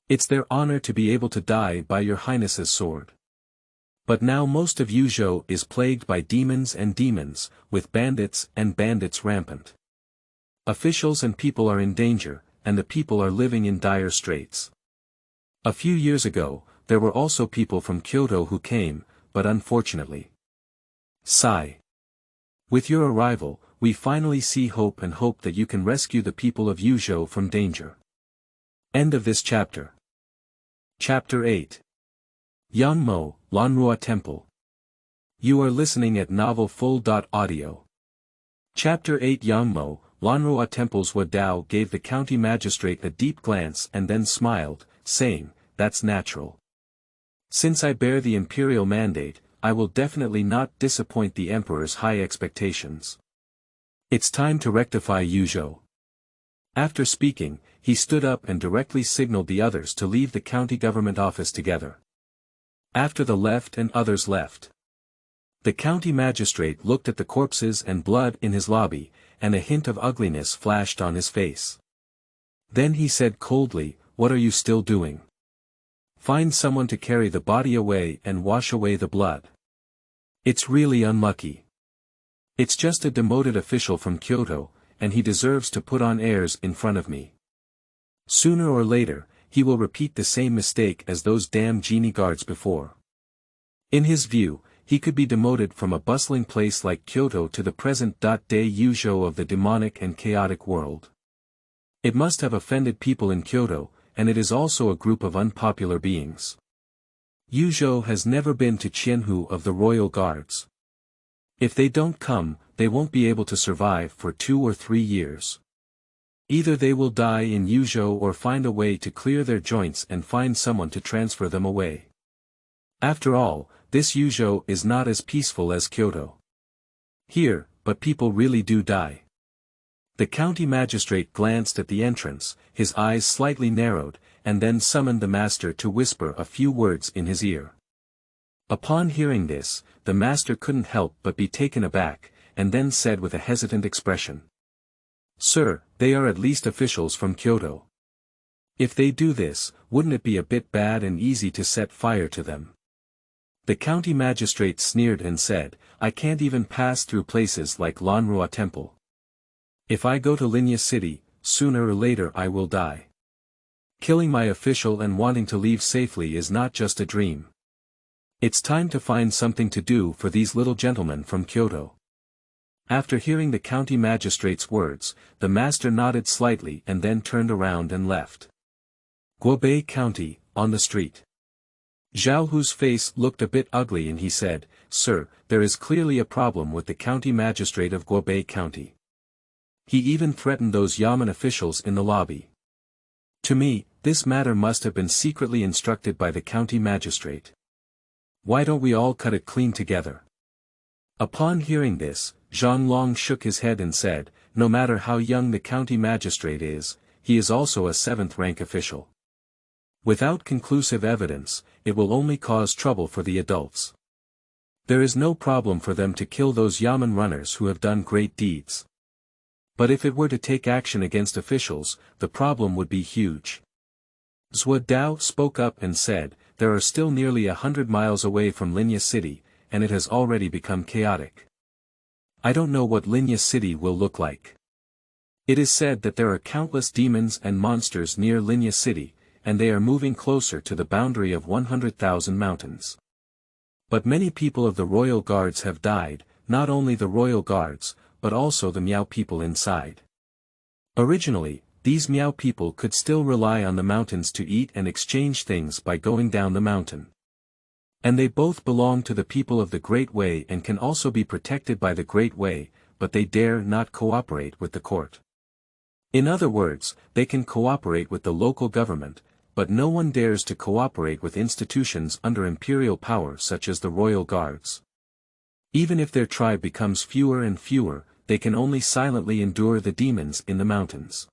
It's their honor to be able to die by your Highness's sword. But now most of Yuzhou is plagued by demons, with bandits and bandits rampant. Officials and people are in danger, and the people are living in dire straits. A few years ago, there were also people from Kyoto who came, but unfortunately. Sigh. With your arrival, we finally see hope and hope that you can rescue the people of Yuzhou from danger." End of this chapter. Chapter 8. Yangmou, Lanruo Temple. You are listening at novelfull.audio. Chapter 8. Yangmou, Lanruo Temple's Zhuo Dao gave the county magistrate a deep glance and then smiled, saying, "That's natural. Since I bear the imperial mandate, I will definitely not disappoint the emperor's high expectations. It's time to rectify Yuzhou." After speaking, he stood up and directly signaled the others to leave the county government office together. After the left and others left, the county magistrate looked at the corpses and blood in his lobby, and a hint of ugliness flashed on his face. Then he said coldly, "What are you still doing? Find someone to carry the body away and wash away the blood. It's really unlucky. It's just a demoted official from Kyoto, and he deserves to put on airs in front of me. Sooner or later, he will repeat the same mistake as those damn Jinyi guards before." In his view, he could be demoted from a bustling place like Kyoto to the present-day Yuzhou of the demonic and chaotic world. It must have offended people in Kyoto, and it is also a group of unpopular beings. Yuzhou has never been to Qianhu of the royal guards. If they don't come, they won't be able to survive for 2 or 3 years. Either they will die in Yuzhou or find a way to clear their joints and find someone to transfer them away. After all, this Yuzhou is not as peaceful as Kyoto. Here, but people really do die. The county magistrate glanced at the entrance, his eyes slightly narrowed, and then summoned the master to whisper a few words in his ear. Upon hearing this, the master couldn't help but be taken aback, and then said with a hesitant expression. "Sir, they are at least officials from Kyoto. If they do this, wouldn't it be a bit bad and easy to set fire to them?" The county magistrate sneered and said, "I can't even pass through places like Lanruo Temple. If I go to Linya City, sooner or later I will die. Killing my official and wanting to leave safely is not just a dream. It's time to find something to do for these little gentlemen from Kyoto." After hearing the county magistrate's words, the master nodded slightly and then turned around and left. Guobei County, on the street. Zhao Hu's face looked a bit ugly and he said, "Sir, there is clearly a problem with the county magistrate of Guobei County. He even threatened those yamen officials in the lobby. To me, this matter must have been secretly instructed by the county magistrate. Why don't we all cut it clean together?" Upon hearing this, Zhang Long shook his head and said, "No matter how young the county magistrate is, he is also a 7th-rank official. Without conclusive evidence, it will only cause trouble for the adults. There is no problem for them to kill those yamen runners who have done great deeds. But if it were to take action against officials, the problem would be huge." Zhuo Dao spoke up and said, "There are still nearly 100 miles away from Linya City, and it has already become chaotic. I don't know what Linya City will look like. It is said that there are countless demons and monsters near Linya City, and they are moving closer to the boundary of 100,000 mountains. But many people of the royal guards have died, not only the royal guards, but also the Miao people inside. Originally, these Miao people could still rely on the mountains to eat and exchange things by going down the mountain. And they both belong to the people of the Great Wei and can also be protected by the Great Wei, but they dare not cooperate with the court. In other words, they can cooperate with the local government, but no one dares to cooperate with institutions under imperial power such as the royal guards. Even if their tribe becomes fewer and fewer, they can only silently endure the demons in the mountains."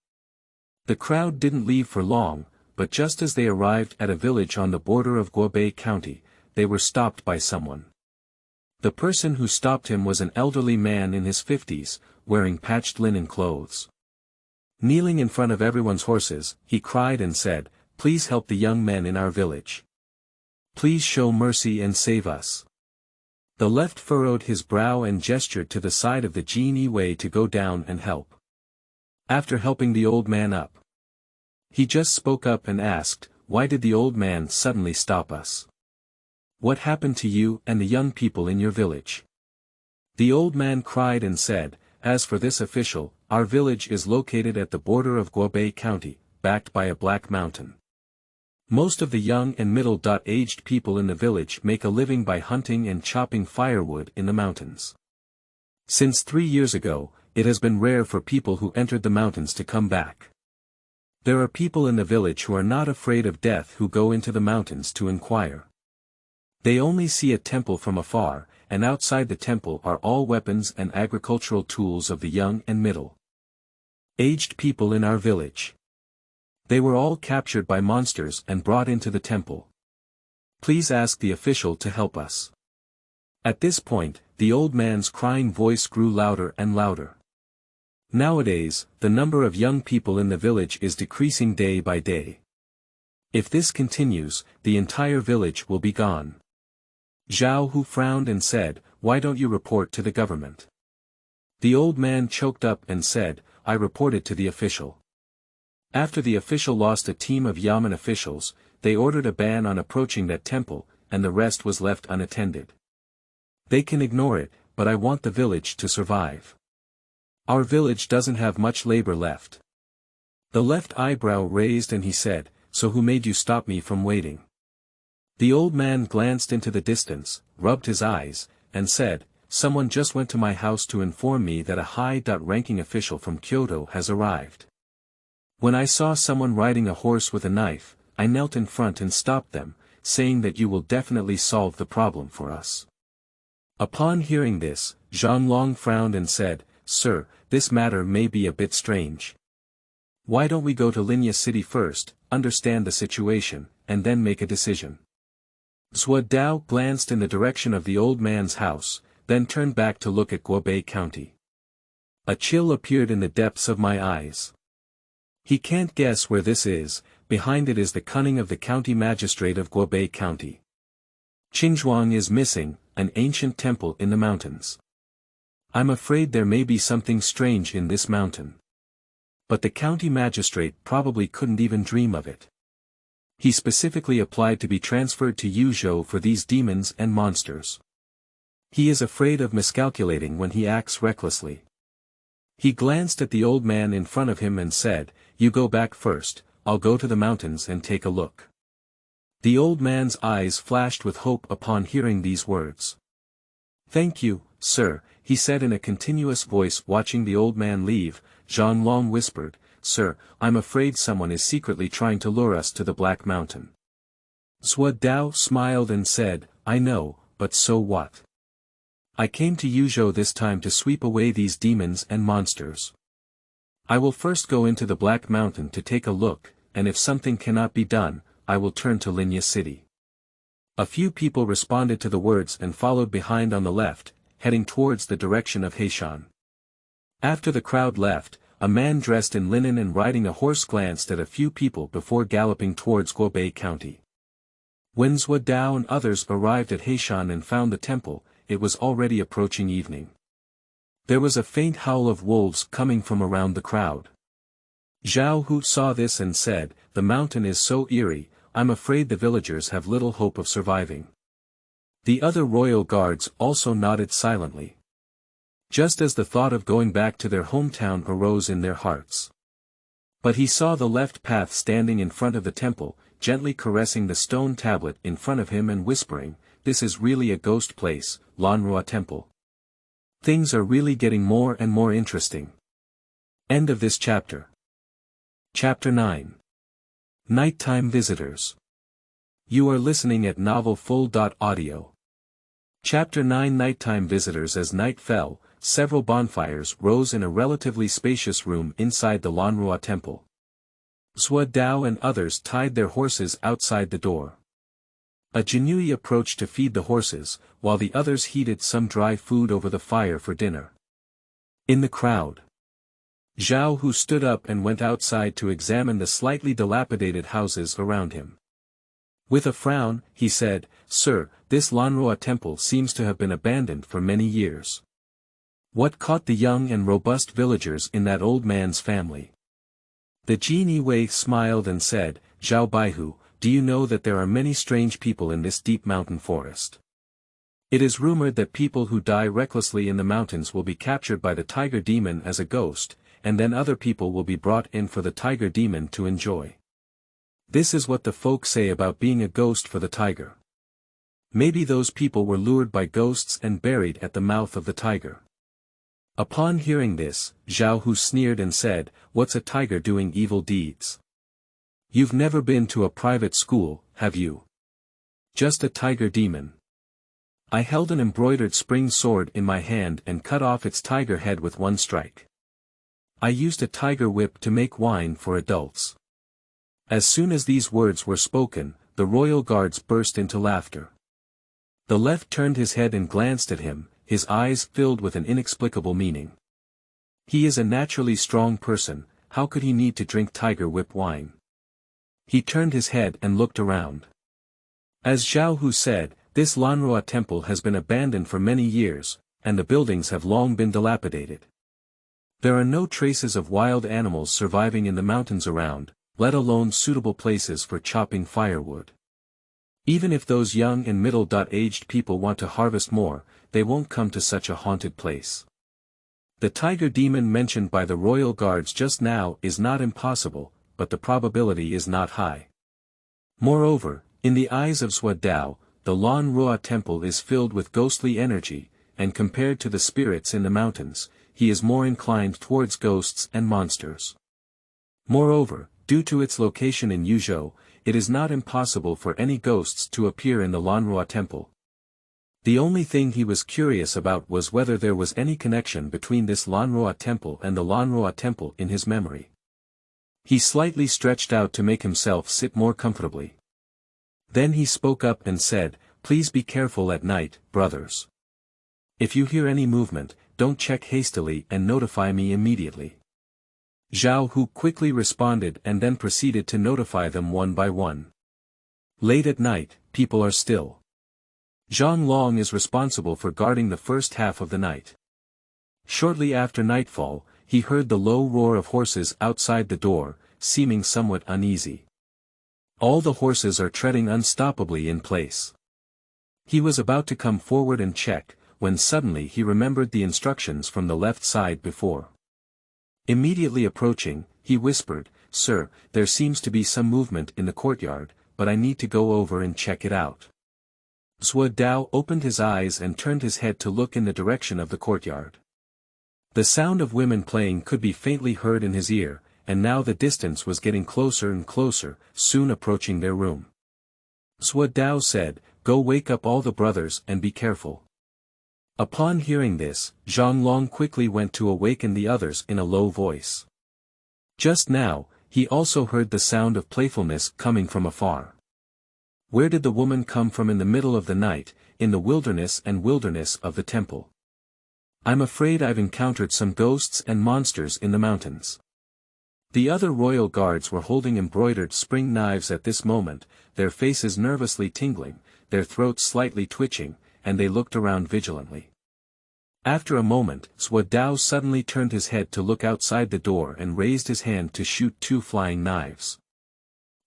The crowd didn't leave for long, but just as they arrived at a village on the border of Guobei County, they were stopped by someone. The person who stopped him was an elderly man in his 50s, wearing patched linen clothes. Kneeling in front of everyone's horses, he cried and said, "Please help the young men in our village. Please show mercy and save us." The left furrowed his brow and gestured to the side of the Jinyi way to go down and help. After helping the old man up, he just spoke up and asked, "Why did the old man suddenly stop us? What happened to you and the young people in your village?" The old man cried and said, "As for this official, our village is located at the border of Guobei County, backed by a black mountain. Most of the young and middle-aged people in the village make a living by hunting and chopping firewood in the mountains. Since 3 years ago, it has been rare for people who entered the mountains to come back. There are people in the village who are not afraid of death who go into the mountains to inquire. They only see a temple from afar, and outside the temple are all weapons and agricultural tools of the young and middle-aged people in our village. They were all captured by monsters and brought into the temple. Please ask the official to help us." At this point, the old man's crying voice grew louder and louder. Nowadays, the number of young people in the village is decreasing day by day. If this continues, the entire village will be gone. Zhao Hu frowned and said, "Why don't you report to the government?" The old man choked up and said, "I reported to the official. After the official lost a team of yamen officials, they ordered a ban on approaching that temple, and the rest was left unattended. They can ignore it, but I want the village to survive. Our village doesn't have much labor left." The left eyebrow raised and he said, "So who made you stop me from waiting?" The old man glanced into the distance, rubbed his eyes, and said, "Someone just went to my house to inform me that a high-ranking official from Kyoto has arrived. When I saw someone riding a horse with a knife, I knelt in front and stopped them, saying that you will definitely solve the problem for us." Upon hearing this, Zhang Long frowned and said, "Sir, this matter may be a bit strange. Why don't we go to Linya City first, understand the situation, and then make a decision? Zhuo Dao glanced in the direction of the old man's house, then turned back to look at Guobei County. A chill appeared in the depths of my eyes. He can't guess where this is, behind it is the cunning of the county magistrate of Guobei County. Qinzhuang is missing, an ancient temple in the mountains. I'm afraid there may be something strange in this mountain. But the county magistrate probably couldn't even dream of it. He specifically applied to be transferred to Yuzhou for these demons and monsters. He is afraid of miscalculating when he acts recklessly. He glanced at the old man in front of him and said, "You go back first, I'll go to the mountains and take a look." The old man's eyes flashed with hope upon hearing these words. "Thank you, sir," he said in a continuous voice. Watching the old man leave, Zhang Long whispered, "Sir, I'm afraid someone is secretly trying to lure us to the Black Mountain." Zhuo Dao smiled and said, "I know, but so what? I came to Yuzhou this time to sweep away these demons and monsters. I will first go into the Black Mountain to take a look, and if something cannot be done, I will turn to Linya City." A few people responded to the words and followed behind on the left, heading towards the direction of Heishan. After the crowd left, a man dressed in linen and riding a horse glanced at a few people before galloping towards Guobei County. When Zhuo Dao and others arrived at Heishan and found the temple, it was already approaching evening. There was a faint howl of wolves coming from around the crowd. Zhao Hu saw this and said, "The mountain is so eerie, I'm afraid the villagers have little hope of surviving." The other royal guards also nodded silently. Just as the thought of going back to their hometown arose in their hearts. But he saw the left path standing in front of the temple, gently caressing the stone tablet in front of him and whispering, "This is really a ghost place, Lanruo Temple." Things are really getting more and more interesting. End of this chapter. Chapter 9. Nighttime Visitors. You are listening at novelfull.audio. Chapter 9. Nighttime Visitors. As night fell, several bonfires rose in a relatively spacious room inside the Lanruo Temple. Zhuo Dao and others tied their horses outside the door. A Jinyi approached to feed the horses, while the others heated some dry food over the fire for dinner. In the crowd, Zhao Hu stood up and went outside to examine the slightly dilapidated houses around him. With a frown, he said, "Sir, this Lanruo temple seems to have been abandoned for many years. What caught the young and robust villagers in that old man's family?" The Jinyi Wei smiled and said, "Zhao Baihu, do you know that there are many strange people in this deep mountain forest? It is rumored that people who die recklessly in the mountains will be captured by the tiger demon as a ghost, and then other people will be brought in for the tiger demon to enjoy. This is what the folk say about being a ghost for the tiger. Maybe those people were lured by ghosts and buried at the mouth of the tiger." Upon hearing this, Zhao Hu sneered and said, "What's a tiger doing evil deeds? You've never been to a private school, have you? Just a tiger demon." I held an embroidered spring sword in my hand and cut off its tiger head with one strike. I used a tiger whip to make wine for adults. As soon as these words were spoken, the royal guards burst into laughter. The left turned his head and glanced at him, his eyes filled with an inexplicable meaning. He is a naturally strong person, how could he need to drink tiger whip wine? He turned his head and looked around. As Zhao Hu said, this Lanruo temple has been abandoned for many years, and the buildings have long been dilapidated. There are no traces of wild animals surviving in the mountains around, let alone suitable places for chopping firewood. Even if those young and middle-aged people want to harvest more, they won't come to such a haunted place. The tiger demon mentioned by the royal guards just now is not impossible, but the probability is not high. Moreover, in the eyes of Zhuo Dao, the Lanruo temple is filled with ghostly energy, and compared to the spirits in the mountains, he is more inclined towards ghosts and monsters. Moreover, due to its location in Yuzhou, it is not impossible for any ghosts to appear in the Lanruo temple. The only thing he was curious about was whether there was any connection between this Lanruo temple and the Lanruo temple in his memory. He slightly stretched out to make himself sit more comfortably. Then he spoke up and said, "Please be careful at night, brothers. If you hear any movement, don't check hastily and notify me immediately." Zhao Hu quickly responded and then proceeded to notify them one by one. Late at night, people are still. Zhang Long is responsible for guarding the first half of the night. Shortly after nightfall, he heard the low roar of horses outside the door, seeming somewhat uneasy. All the horses are treading unstoppably in place. He was about to come forward and check, when suddenly he remembered the instructions from the left side before. Immediately approaching, he whispered, "Sir, there seems to be some movement in the courtyard, but I need to go over and check it out." Zhuo Dao opened his eyes and turned his head to look in the direction of the courtyard. The sound of women playing could be faintly heard in his ear, and now the distance was getting closer and closer, soon approaching their room. Zhuo Dao said, "Go wake up all the brothers and be careful." Upon hearing this, Zhang Long quickly went to awaken the others in a low voice. Just now, he also heard the sound of playfulness coming from afar. Where did the woman come from in the middle of the night, in the wilderness of the temple? I'm afraid I've encountered some ghosts and monsters in the mountains. The other royal guards were holding embroidered spring knives at this moment, their faces nervously tingling, their throats slightly twitching, and they looked around vigilantly. After a moment, Zhuo Dao suddenly turned his head to look outside the door and raised his hand to shoot two flying knives.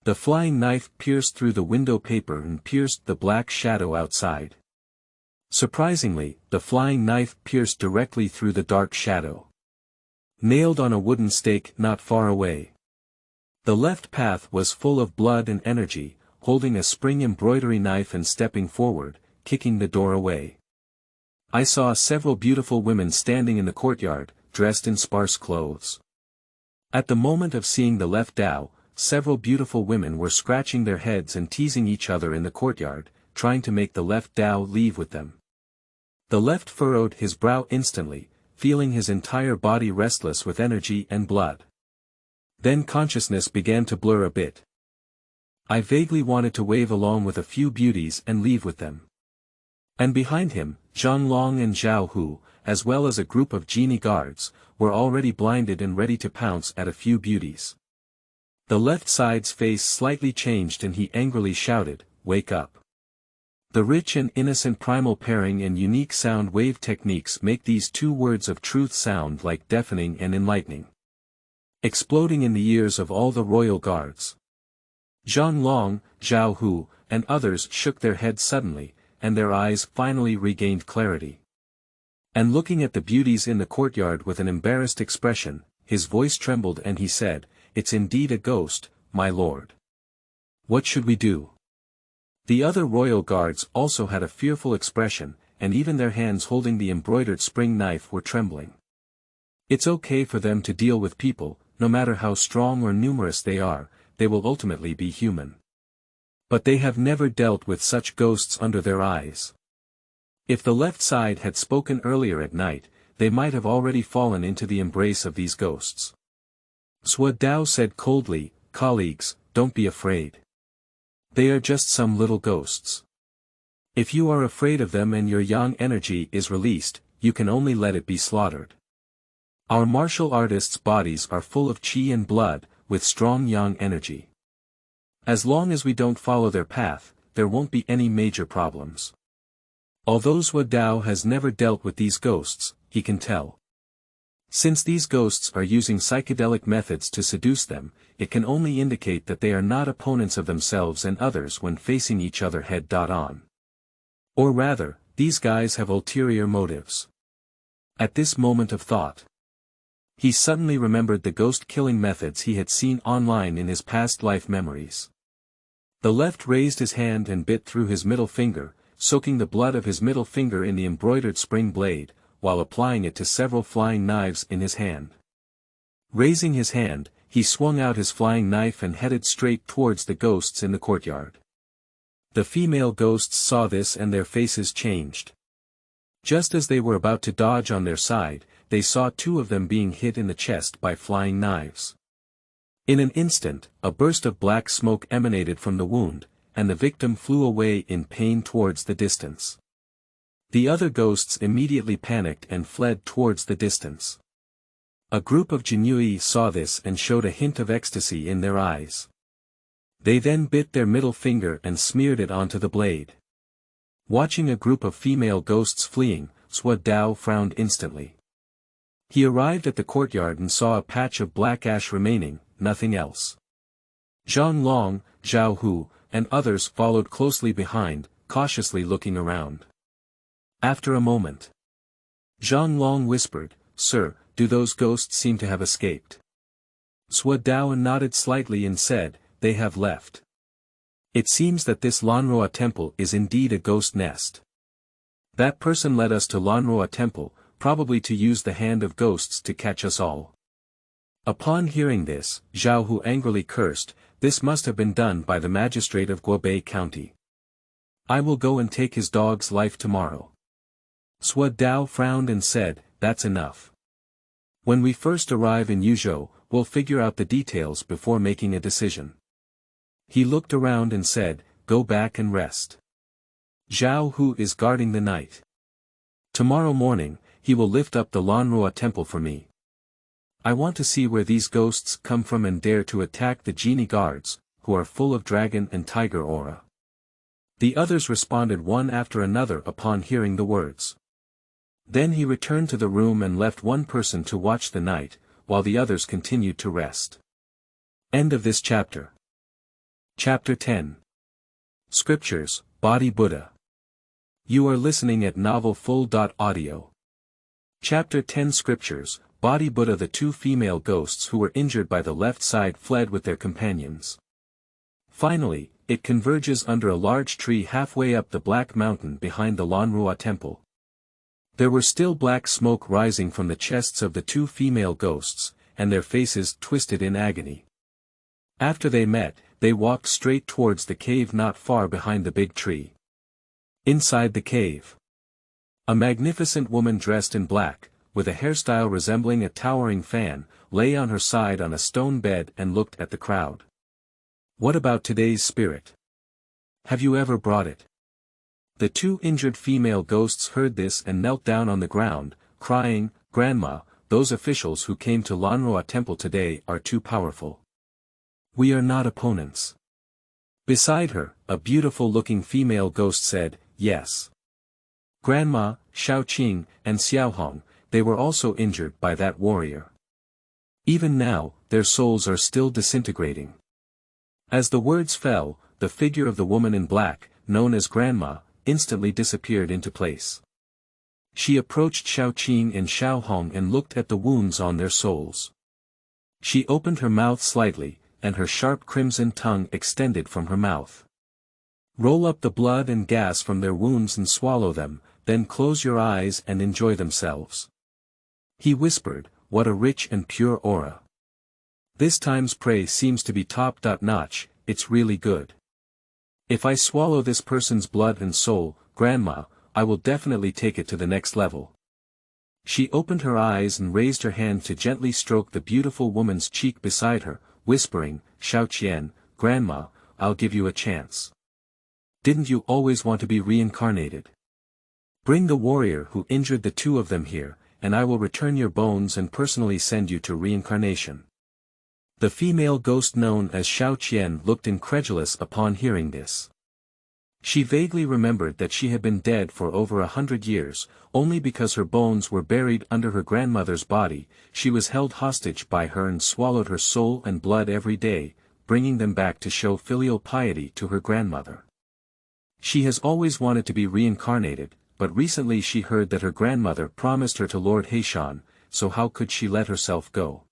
The flying knife pierced through the window paper and pierced the black shadow outside. Surprisingly, the flying knife pierced directly through the dark shadow. Nailed on a wooden stake not far away. The left path was full of blood and energy, holding a spring embroidery knife and stepping forward, kicking the door away. I saw several beautiful women standing in the courtyard, dressed in sparse clothes. At the moment of seeing the left Dao, several beautiful women were scratching their heads and teasing each other in the courtyard, trying to make the left Dao leave with them. The left furrowed his brow instantly, feeling his entire body restless with energy and blood. Then consciousness began to blur a bit. I vaguely wanted to wave along with a few beauties and leave with them. And behind him, Zhang Long and Zhao Hu, as well as a group of Jinyi guards, were already blinded and ready to pounce at a few beauties. The left side's face slightly changed and he angrily shouted, "Wake up." The rich and innocent primal pairing and unique sound wave techniques make these two words of truth sound like deafening and enlightening. Exploding in the ears of all the royal guards. Zhang Long, Zhao Hu, and others shook their heads suddenly, and their eyes finally regained clarity. And looking at the beauties in the courtyard with an embarrassed expression, his voice trembled and he said, "It's indeed a ghost, my lord. What should we do?" The other royal guards also had a fearful expression, and even their hands holding the embroidered spring knife were trembling. It's okay for them to deal with people, no matter how strong or numerous they are, they will ultimately be human. But they have never dealt with such ghosts under their eyes. If the left side had spoken earlier at night, they might have already fallen into the embrace of these ghosts. Zhuo Dao said coldly, "Colleagues, don't be afraid. They are just some little ghosts. If you are afraid of them and your yang energy is released, you can only let it be slaughtered. Our martial artists' bodies are full of qi and blood, with strong yang energy. As long as we don't follow their path, there won't be any major problems." Although Zhuo Dao has never dealt with these ghosts, he can tell. Since these ghosts are using psychedelic methods to seduce them, it can only indicate that they are not opponents of themselves and others when facing each other head-on. Or rather, these guys have ulterior motives. At this moment of thought, he suddenly remembered the ghost-killing methods he had seen online in his past life memories. The left raised his hand and bit through his middle finger, soaking the blood of his middle finger in the embroidered spring blade, while applying it to several flying knives in his hand. Raising his hand, he swung out his flying knife and headed straight towards the ghosts in the courtyard. The female ghosts saw this and their faces changed. Just as they were about to dodge on their side, they saw two of them being hit in the chest by flying knives. In an instant, a burst of black smoke emanated from the wound, and the victim flew away in pain towards the distance. The other ghosts immediately panicked and fled towards the distance. A group of Jinyi saw this and showed a hint of ecstasy in their eyes. They then bit their middle finger and smeared it onto the blade. Watching a group of female ghosts fleeing, Sua Dao frowned instantly. He arrived at the courtyard and saw a patch of black ash remaining, nothing else. Zhang Long, Zhao Hu, and others followed closely behind, cautiously looking around. After a moment, Zhang Long whispered, "Sir, do those ghosts seem to have escaped?" Sua Dao nodded slightly and said, "They have left. It seems that this Lanruo temple is indeed a ghost nest. That person led us to Lanruo temple, probably to use the hand of ghosts to catch us all." Upon hearing this, Zhao Hu angrily cursed, "This must have been done by the magistrate of Guobei County. I will go and take his dog's life tomorrow." Sua Dao frowned and said, "That's enough. When we first arrive in Yuzhou, we'll figure out the details before making a decision." He looked around and said, "Go back and rest. Zhao Hu is guarding the night. Tomorrow morning, he will lift up the Lanruo temple for me. I want to see where these ghosts come from and dare to attack the Jinyi guards, who are full of dragon and tiger aura." The others responded one after another upon hearing the words. Then he returned to the room and left one person to watch the night, while the others continued to rest. End of this chapter. Chapter 10. Scriptures, Body Buddha. You are listening at novelfull.audio. Chapter 10 Scriptures, Body Buddha. The two female ghosts who were injured by the left side fled with their companions. Finally, it converges under a large tree halfway up the Black Mountain behind the Lanruo temple. There were still black smoke rising from the chests of the two female ghosts, and their faces twisted in agony. After they met, they walked straight towards the cave not far behind the big tree. Inside the cave, a magnificent woman dressed in black, with a hairstyle resembling a towering fan, lay on her side on a stone bed and looked at the crowd. "What about today's spirit? Have you ever brought it?" The two injured female ghosts heard this and knelt down on the ground, crying, "Grandma, those officials who came to Lanruo temple today are too powerful. We are not opponents." Beside her, a beautiful-looking female ghost said, "Yes. Grandma, Shaoqing, and Xiaohong, they were also injured by that warrior. Even now, their souls are still disintegrating." As the words fell, the figure of the woman in black, known as Grandma, instantly disappeared into place. She approached Shaoqing and Xiaohong and looked at the wounds on their souls. She opened her mouth slightly, and her sharp crimson tongue extended from her mouth. "Roll up the blood and gas from their wounds and swallow them, then close your eyes and enjoy themselves." He whispered, "What a rich and pure aura. This time's prey seems to be top-notch, it's really good. If I swallow this person's blood and soul, Grandma, I will definitely take it to the next level." She opened her eyes and raised her hand to gently stroke the beautiful woman's cheek beside her, whispering, "Shaoqian, Grandma, I'll give you a chance. Didn't you always want to be reincarnated? Bring the warrior who injured the two of them here, and I will return your bones and personally send you to reincarnation." The female ghost known as Shaoqian looked incredulous upon hearing this. She vaguely remembered that she had been dead for over 100 years, only because her bones were buried under her grandmother's body. She was held hostage by her and swallowed her soul and blood every day, bringing them back to show filial piety to her grandmother. She has always wanted to be reincarnated, but recently she heard that her grandmother promised her to Lord Heishan, so how could she let herself go?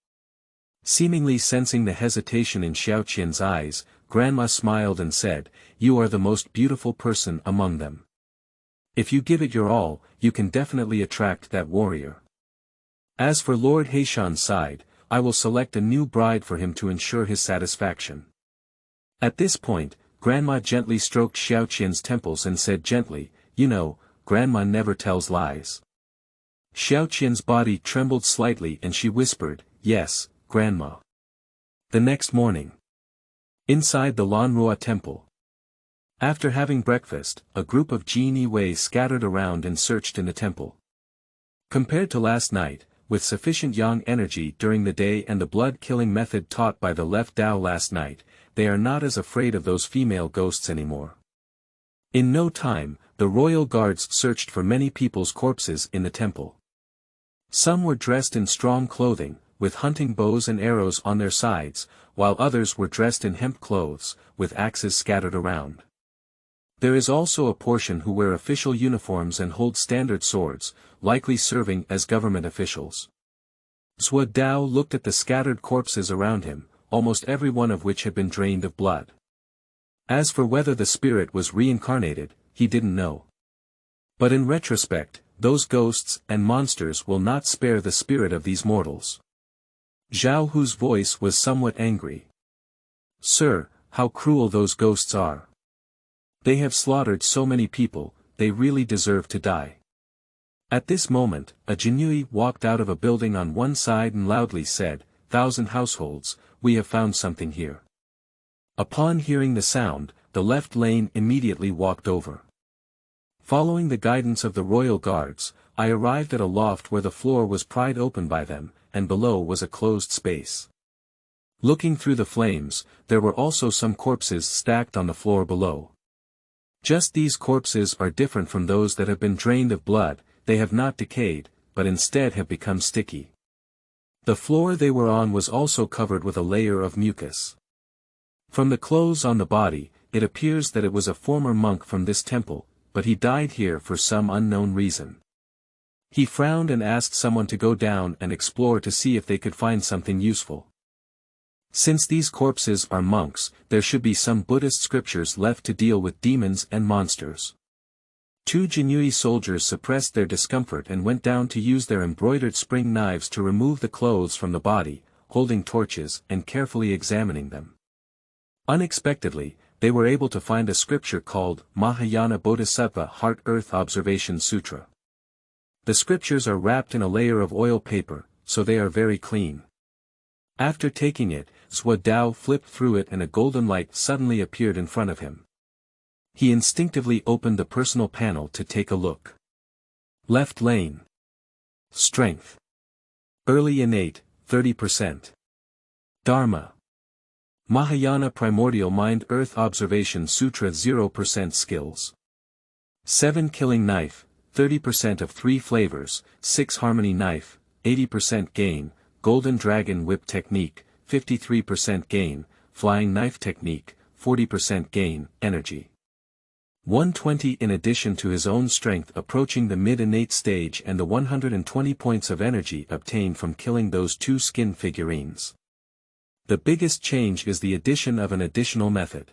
Seemingly sensing the hesitation in Xiaoqian's eyes, Grandma smiled and said, "You are the most beautiful person among them. If you give it your all, you can definitely attract that warrior. As for Lord Heishan's side, I will select a new bride for him to ensure his satisfaction." At this point, Grandma gently stroked Xiaoqian's temples and said gently, "You know, Grandma never tells lies." Xiaoqian's body trembled slightly and she whispered, "Yes, Grandma. The next morning. Inside the Lanruo temple. After having breakfast, a group of Jinyi scattered around and searched in the temple. Compared to last night, with sufficient yang energy during the day and the blood-killing method taught by the left Tao last night, they are not as afraid of those female ghosts anymore. In no time, the royal guards searched for many people's corpses in the temple. Some were dressed in strong clothing, with hunting bows and arrows on their sides, while others were dressed in hemp clothes, with axes scattered around. There is also a portion who wear official uniforms and hold standard swords, likely serving as government officials. Zhuo Dao looked at the scattered corpses around him, almost every one of which had been drained of blood. As for whether the spirit was reincarnated, he didn't know. But in retrospect, those ghosts and monsters will not spare the spirit of these mortals. Zhao Hu's voice was somewhat angry. Sir, how cruel those ghosts are. They have slaughtered so many people, they really deserve to die. At this moment, a Jinyi walked out of a building on one side and loudly said, 1,000 households, we have found something here. Upon hearing the sound, the left lane immediately walked over. Following the guidance of the royal guards, I arrived at a loft where the floor was pried open by them, and below was a closed space. Looking through the flames, there were also some corpses stacked on the floor below. Just these corpses are different from those that have been drained of blood, they have not decayed, but instead have become sticky. The floor they were on was also covered with a layer of mucus. From the clothes on the body, it appears that it was a former monk from this temple, but he died here for some unknown reason. He frowned and asked someone to go down and explore to see if they could find something useful. Since these corpses are monks, there should be some Buddhist scriptures left to deal with demons and monsters. 2 Jinyi soldiers suppressed their discomfort and went down to use their embroidered spring knives to remove the clothes from the body, holding torches and carefully examining them. Unexpectedly, they were able to find a scripture called Mahayana Bodhisattva Heart-Earth Observation Sutra. The scriptures are wrapped in a layer of oil paper, so they are very clean. After taking it, Zhuo Dao flipped through it and a golden light suddenly appeared in front of him. He instinctively opened the personal panel to take a look. Left lane. Strength. Early innate, 30%. Dharma. Mahayana Primordial Mind Earth Observation Sutra 0% skills. 7 Killing Knife, 30% of 3 flavors, 6 Harmony Knife, 80% gain, Golden Dragon Whip Technique, 53% gain, Flying Knife Technique, 40% gain, Energy. 120 in addition to his own strength approaching the mid-innate stage and the 120 points of energy obtained from killing those 2 skin figurines. The biggest change is the addition of an additional method.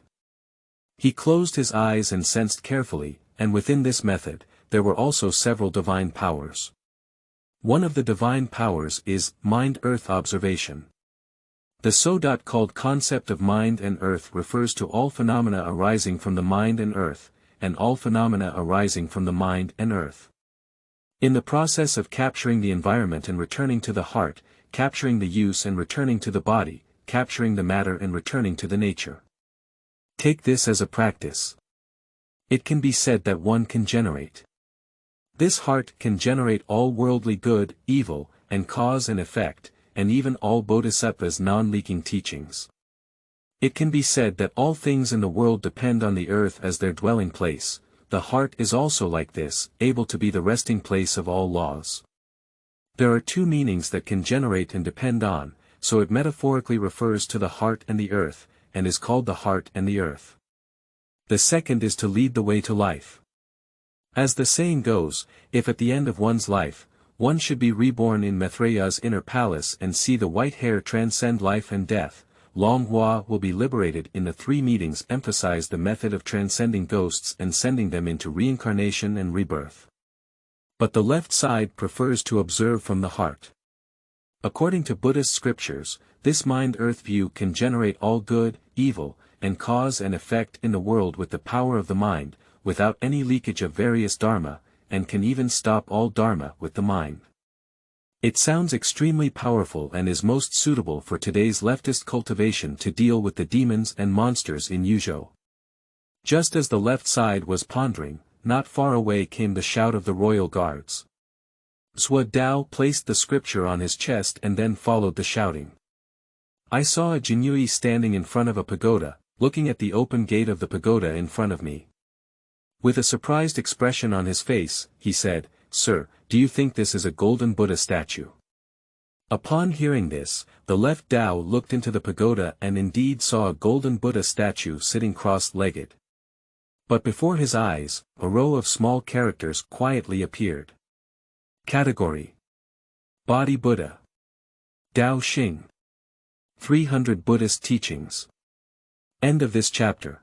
He closed his eyes and sensed carefully, and within this method, there were also several divine powers. One of the divine powers is Mind-Earth Observation. The so-called concept of mind and earth refers to all phenomena arising from the mind and earth, and all phenomena arising from the mind and earth. In the process of capturing the environment and returning to the heart, capturing the use and returning to the body, capturing the matter and returning to the nature. Take this as a practice. It can be said that one can generate. This heart can generate all worldly good, evil, and cause and effect, and even all Bodhisattva's non-leaking teachings. It can be said that all things in the world depend on the earth as their dwelling place. The heart is also like this, able to be the resting place of all laws. There are 2 meanings that can generate and depend on, so it metaphorically refers to the heart and the earth, and is called the heart and the earth. The second is to lead the way to life. As the saying goes, if at the end of one's life, one should be reborn in Maitreya's inner palace and see the white hair transcend life and death, Lanruo will be liberated. In the 3 meetings emphasize the method of transcending ghosts and sending them into reincarnation and rebirth. But the left side prefers to observe from the heart. According to Buddhist scriptures, this mind-earth view can generate all good, evil, and cause and effect in the world with the power of the mind, without any leakage of various dharma, and can even stop all dharma with the mind. It sounds extremely powerful and is most suitable for today's leftist cultivation to deal with the demons and monsters in Yuzhou. Just as the left side was pondering, not far away came the shout of the royal guards. Zhuo Dao placed the scripture on his chest and then followed the shouting. I saw a Jinyi standing in front of a pagoda, looking at the open gate of the pagoda in front of me. With a surprised expression on his face, he said, "Sir, do you think this is a golden Buddha statue?" Upon hearing this, the left Dao looked into the pagoda and indeed saw a golden Buddha statue sitting cross-legged. But before his eyes, a row of small characters quietly appeared. Category: Body Buddha. Dao Xing. 300 Buddhist Teachings. End of this chapter.